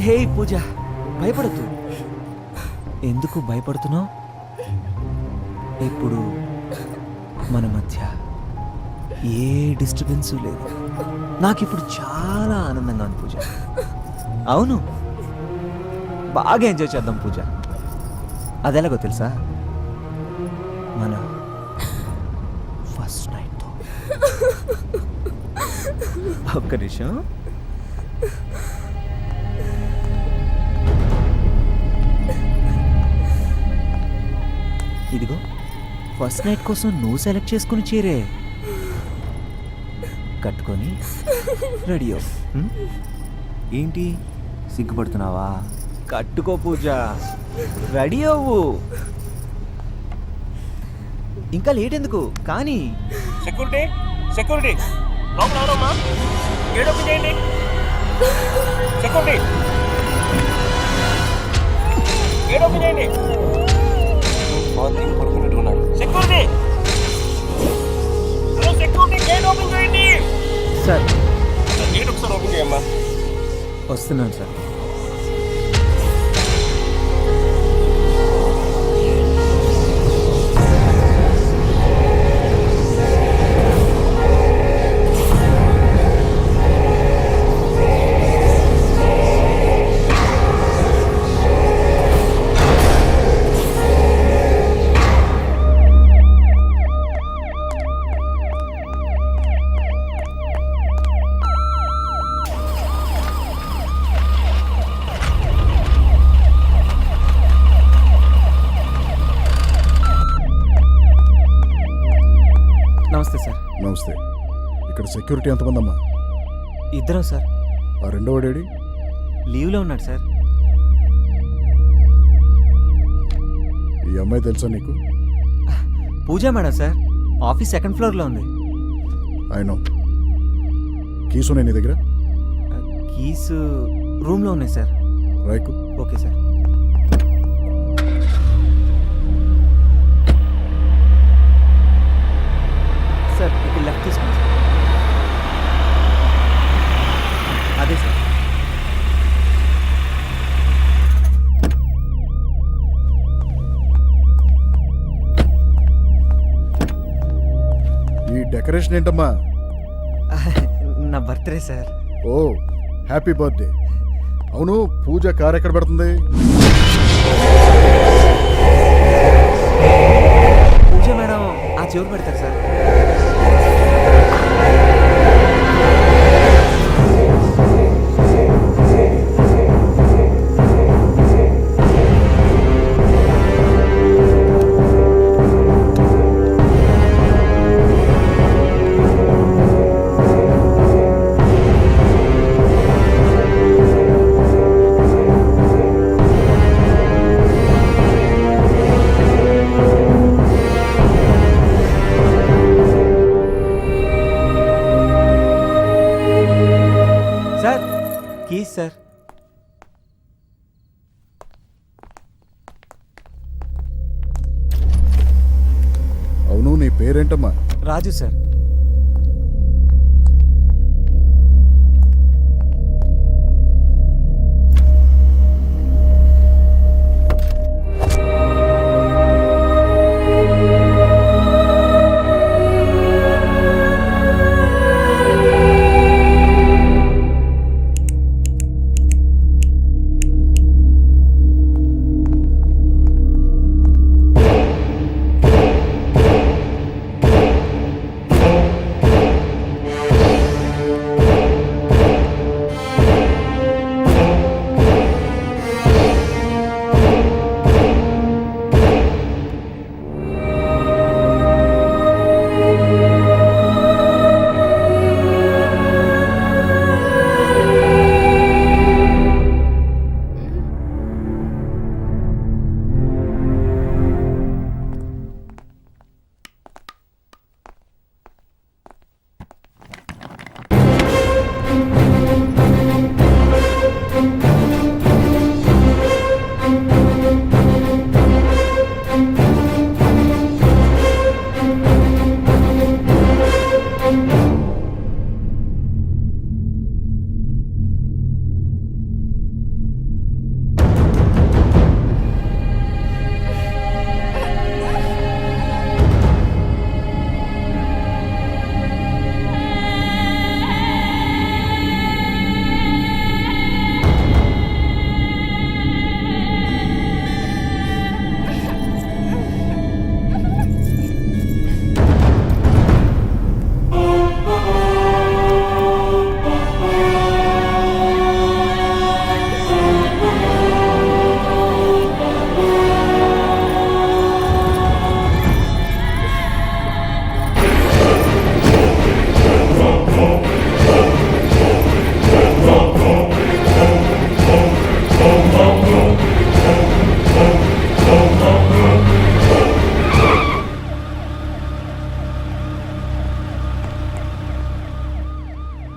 హే పూజ, భయపడద్దు. ఎందుకు భయపడుతున్నావు? ఇప్పుడు మన మధ్య ఏ డిస్టర్బెన్స్ లేదు. నాకిప్పుడు చాలా ఆనందంగా ఉంది పూజ. అవును, బాగా ఎంజాయ్ చేద్దాం పూజ. అదెలాగో తెలుసా? మన ఫస్ట్ నైట్తో. ఒక్క నిమిషం. ఇదిగో ఫస్ట్ నైట్ కోసం నువ్వు సెలెక్ట్ చేసుకుని చీరే కట్టుకొని రెడీ అవ్వు. ఏంటి సిగ్గుపడుతున్నావా? కట్టుకో పూజ, రెడీ అవ్వు. ఇంకా లేట్ ఎందుకు కానీ? సెక్యూరిటీ సెక్యూరిటీ లోపల ఎవరమ్మా? గేట్ ఓపెన్ చేయండి. సెక్యూరిటీ గేట్ ఓపెన్ చేయండి. పడుకున్నట్టున్నారు. Security, hello security, gate open చేయండి. సార్ గేట్ ఒకసారి ఓపెన్ చేయమ్మా. వస్తున్నాను సార్. నమస్తే సార్. నమస్తే. ఇక్కడ సెక్యూరిటీ ఎంతమంది అమ్మా? ఇద్దరం సార్. ఆ రెండో వాడేడి? లీవ్లో ఉన్నాడు సార్. ఈ అమ్మాయి తెలుసా నీకు? పూజ మేడం సార్, ఆఫీస్ 2nd ఫ్లోర్లో ఉంది. అయినో. కీసు నీ దగ్గర? కీస్ రూమ్లో ఉన్నాయి సార్. రైకు. Okay sir. సార్ ఇక్కడ లెఫ్ట్ తీసుకోండి సార్. అదే సార్. ఈ డెకరేషన్ ఏంటమ్మా? నా బర్త్డే సార్. ఓ, హ్యాపీ బర్త్డే. అవును, పూజ కార్ ఎక్కడ పెడుతుంది? పూజ మేడం ఆ చివరి పెడతారు సార్. Sir keys sir. అవును, నీ పేరేంటమ్మా? రాజు సార్.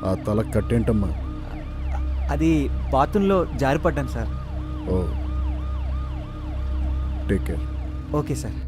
ఆ తల కట్టేంటమ్మా? అది బాత్రూంలో జారిపడ్డాను సార్. ఓ, take care. Okay sir.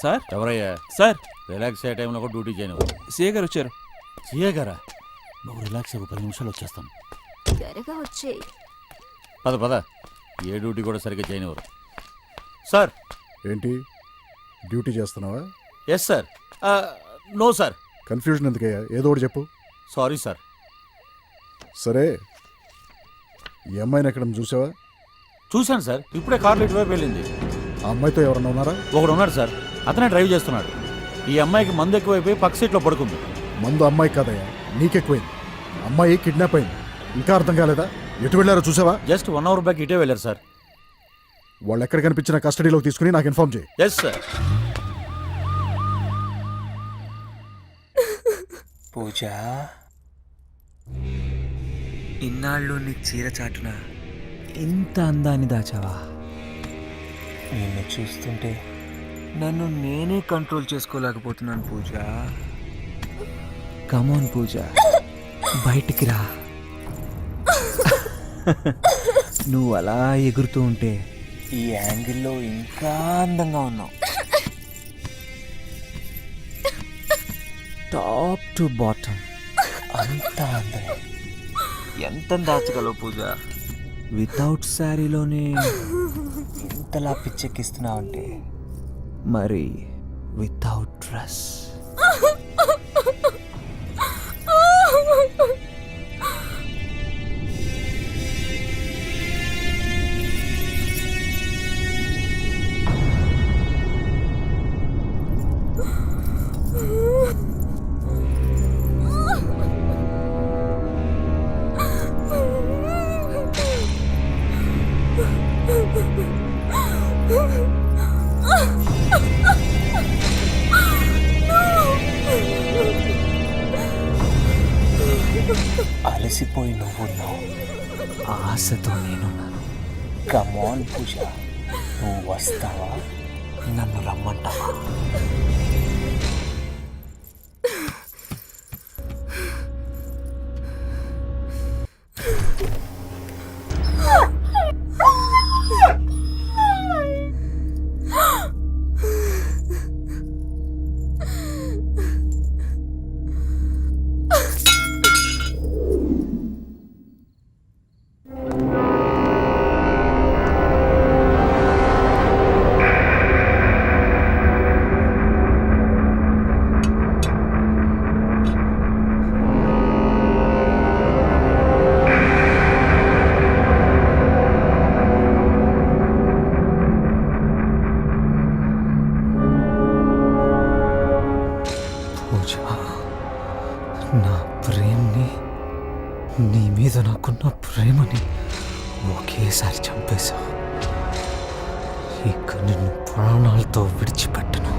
Sir ఎవరయ్యా? సార్ రిలాక్స్ అయ్యే టైంలో కూడా డ్యూటీ చేయను. సీఏ గారు వచ్చారు. సీఏ గారా? నువ్వు రిలాక్స్ అవ్వ, 10 నిమిషాలు వచ్చేస్తాను. త్వరగా వచ్చేయి. పద పద. ఏ డ్యూటీ కూడా సరిగ్గా చేయనివ్వరు. సార్. ఏంటి డ్యూటీ చేస్తున్నావా? Yes sir. No sir. Confusion ఎందుకయ్యా, ఏదో ఒకటి చెప్పు. Sorry sir. సరే, ఈ అమ్మాయిని ఎక్కడ చూసావా? చూశాను సార్, ఇప్పుడే కార్లో ఇటువైపు వెళ్ళింది. ఆ అమ్మాయితో ఎవరన్నా ఉన్నారా? ఒకడు ఉన్నాడు సార్, అతనే డ్రైవ్ చేస్తున్నాడు. ఈ అమ్మాయికి మందు ఎక్కువైపోయి పక్క సీట్లో పడుకుంది. మందు అమ్మాయి కాదయ్యా, నీకెక్కువైంది. అమ్మాయి కిడ్నాప్ అయింది. ఇంకా అర్థం కాలేదా? ఎటు వెళ్ళారో చూసావా? జస్ట్ 1 అవర్ బ్యాక్ ఇటే వెళ్ళారు సార్. వాళ్ళు ఎక్కడ కనిపించిన కస్టడీలోకి తీసుకుని నాకు ఇన్ఫార్మ్ చేయి. Yes sir. పూజ, ఇన్నాళ్ళు నీ చీర చాటున ఇంత అందాన్ని దాచావా? నిన్ను చూస్తుంటే నన్ను నేనే కంట్రోల్ చేసుకోలేకపోతున్నాను పూజ. కమోన్ పూజ, బయటికి రా. నువ్వు అలా ఎగురుతూ ఉంటే ఈ యాంగిల్లో ఇంకా అందంగా ఉన్నావు. టాప్ టు బాటమ్ అంతా అందమే. ఎంత దాచగలవు పూజ? వితౌట్ శారీలోనే ఇంతలా పిచ్చెక్కిస్తున్నావంటే మరి వితౌట్ డ్రెస్? అలసిపోయి నువ్వున్నావు, ఆశతో నేనున్నాను. కమాన్ పూజ, నువ్వు వస్తావా? నన్ను రమ్మంటావా? నా ప్రేమని, నీ మీద నాకున్న ప్రేమని ఒకేసారి చంపేశావు. ఇక నిన్ను ప్రాణాలతో విడిచిపెట్టను.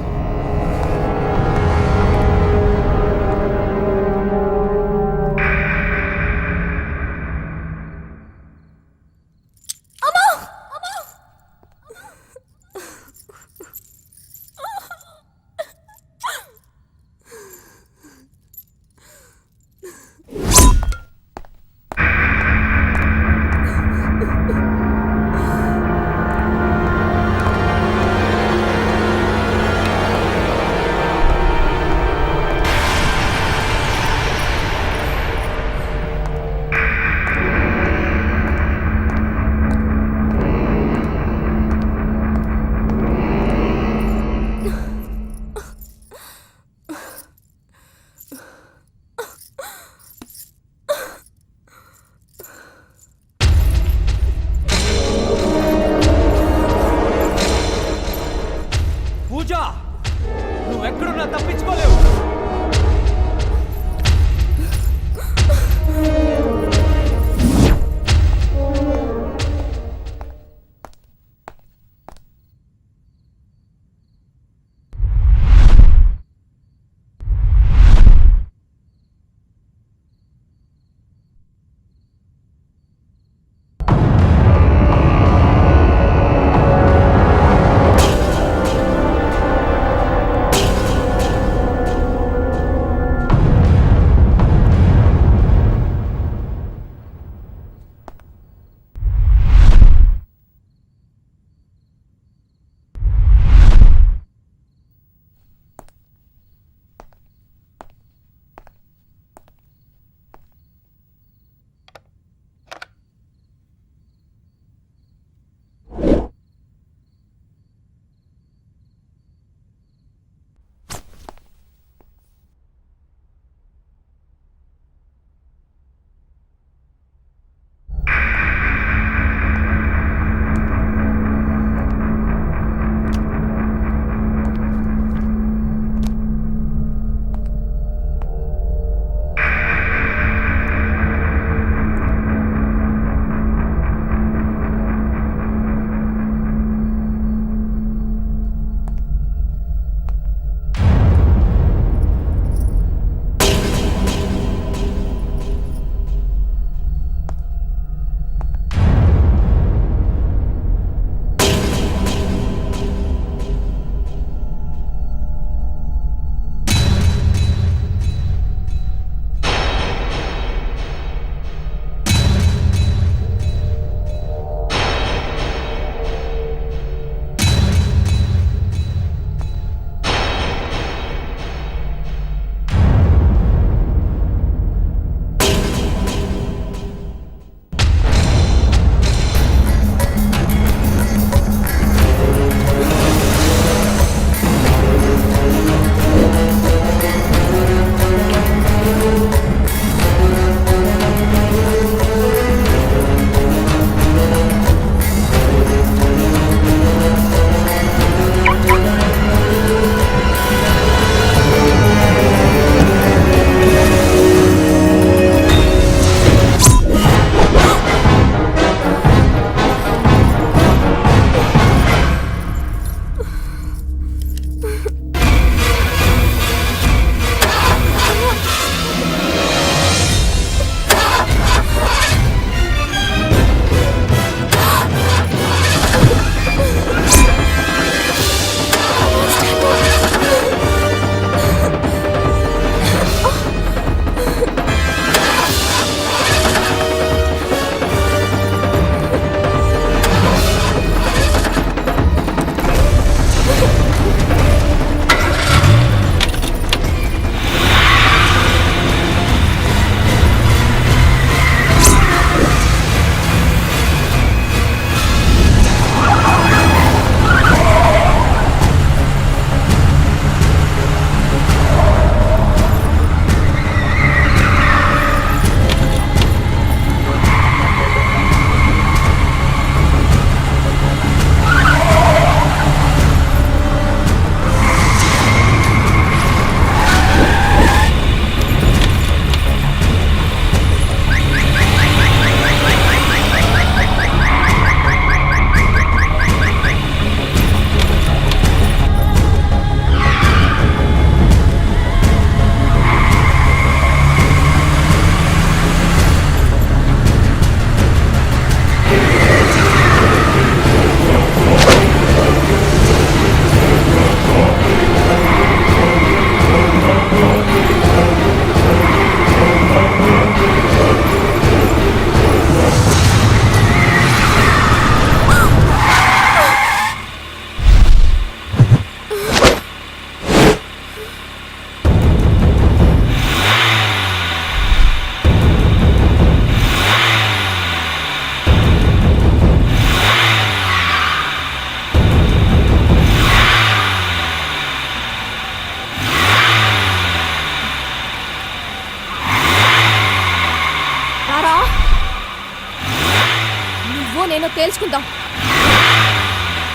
నేనో తేల్చుకుందాం.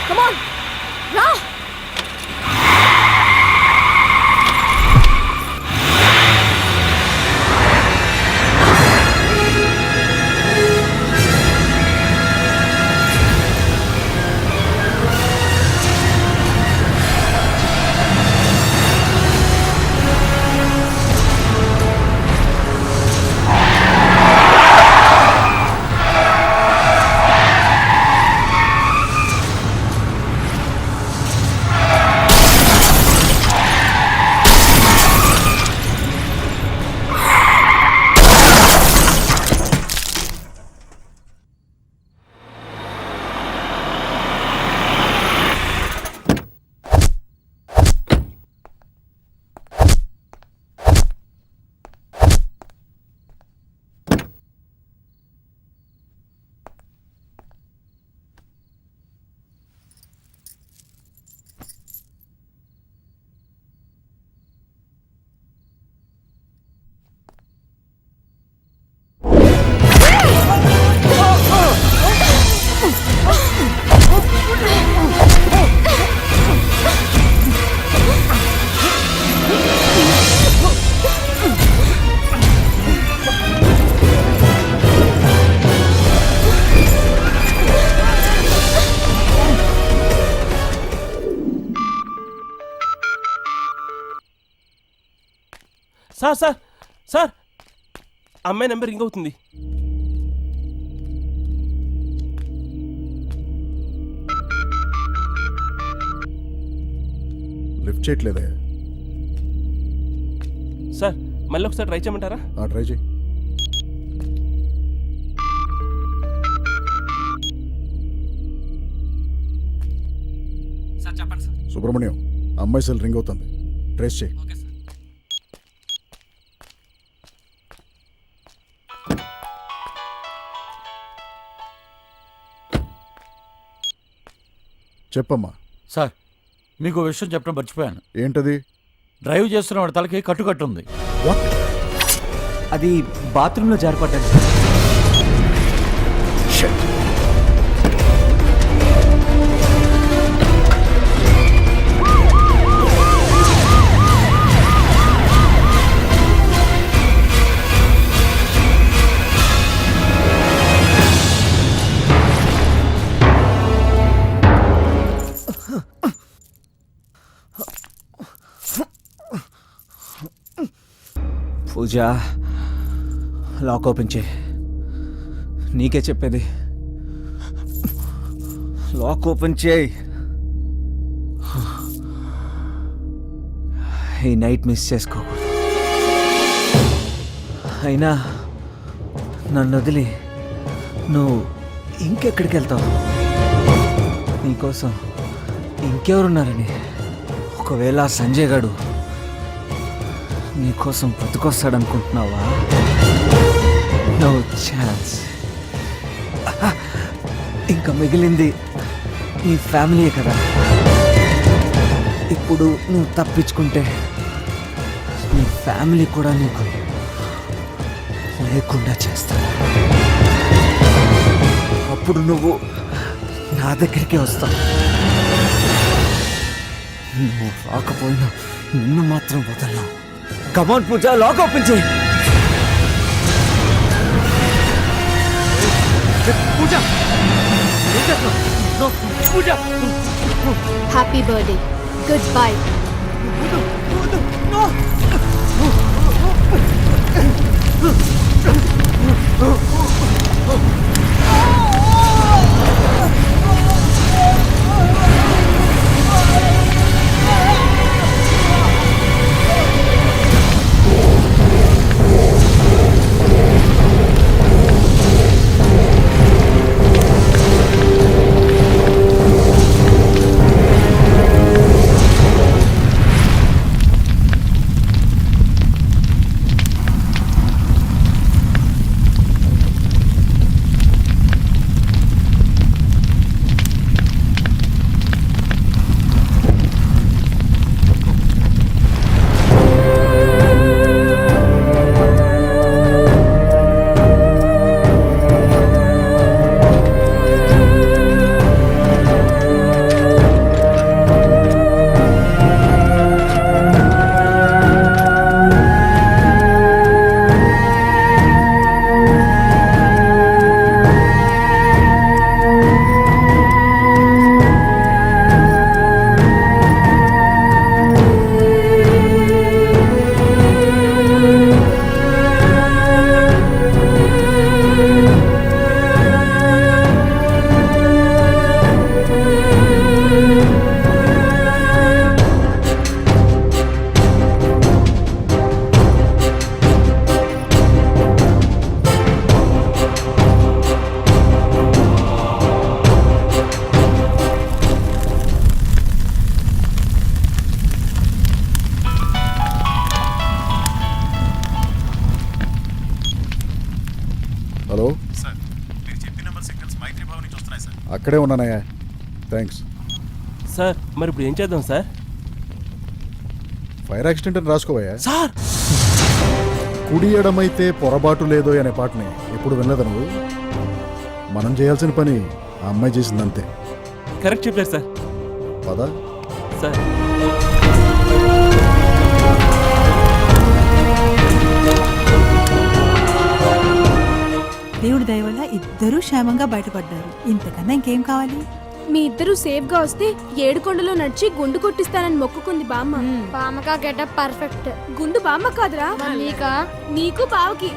కమాన్ రా. సార్ సార్ సార్ అమ్మాయి నెంబర్ రింగ్ అవుతుంది. లిఫ్ట్ చేయట్లేదే. సార్ మళ్ళీ ఒకసారి ట్రై చేయమంటారా? ట్రై చేయి. సార్ చెప్పండి సార్. సుబ్రహ్మణ్యం, అమ్మాయి సెల్ రింగ్ అవుతుంది, ట్రేస్ చేయి. Okay sir. చెప్పమ్మా. సార్ మీకు ఓ విషయం చెప్పడం మర్చిపోయాను. ఏంటది? డ్రైవ్ చేస్తున్న వాడి తలకి కట్టుకట్టుంది. వాట్? అది బాత్రూంలో జారిపడ్డాను. పూజ, లాక్ ఓపెన్ చేయి. నీకే చెప్పేది, లాక్ ఓపెన్ చేయి. ఈ నైట్ మిస్ చేసుకోకూడదు. అయినా నన్ను వదిలి నువ్వు ఇంకెక్కడికి వెళ్తావు? నీకోసం ఇంకెవరున్నారని. ఒకవేళ సంజయ్ గాడు నీకోసం బతుకొస్తాడనుకుంటున్నావా? No chance. ఇంకా మిగిలింది నీ ఫ్యామిలీయే కదా. ఇప్పుడు నువ్వు తప్పించుకుంటే నీ ఫ్యామిలీ కూడా నీకు లేకుండా చేస్తాను. అప్పుడు నువ్వు నా దగ్గరికే వస్తావు. నువ్వు రాకపోయినా నిన్ను మాత్రం వదలను. కమాన్ పూజ, లాక్ ఓపెన్ చేయి. Pooja, Pooja. Happy birthday, good bye. అక్కడే ఉన్నానయ్యా. థ్యాంక్స్. సార్ మరి ఇప్పుడు ఏం చేద్దాం సార్? ఫైర్ యాక్సిడెంట్ అని రాసుకోవయ్యా. సార్ కుడి ఎడమైతే పొరపాటు లేదో అనే పాటని ఎప్పుడు వినలేదా నువ్వు? మనం చేయాల్సిన పని ఆ అమ్మాయి చేసిందంతే. కరెక్ట్ చెప్పారు సార్. పదా సార్ దేవుడి దయ వల్ల ఇద్దరూ క్షేమంగా బయటపడ్డారు. ఇంతకన్నా ఇంకేం కావాలి? మీ ఇద్దరు సేఫ్ గా వస్తే ఏడుకొండలో నడిచి గుండు కొట్టిస్తానని మొక్కుకుంది బామ్మ. పామకా గెటప్ పర్ఫెక్ట్. గుండు బామ్మ కాదురా, నీకా? నీకు బావకి.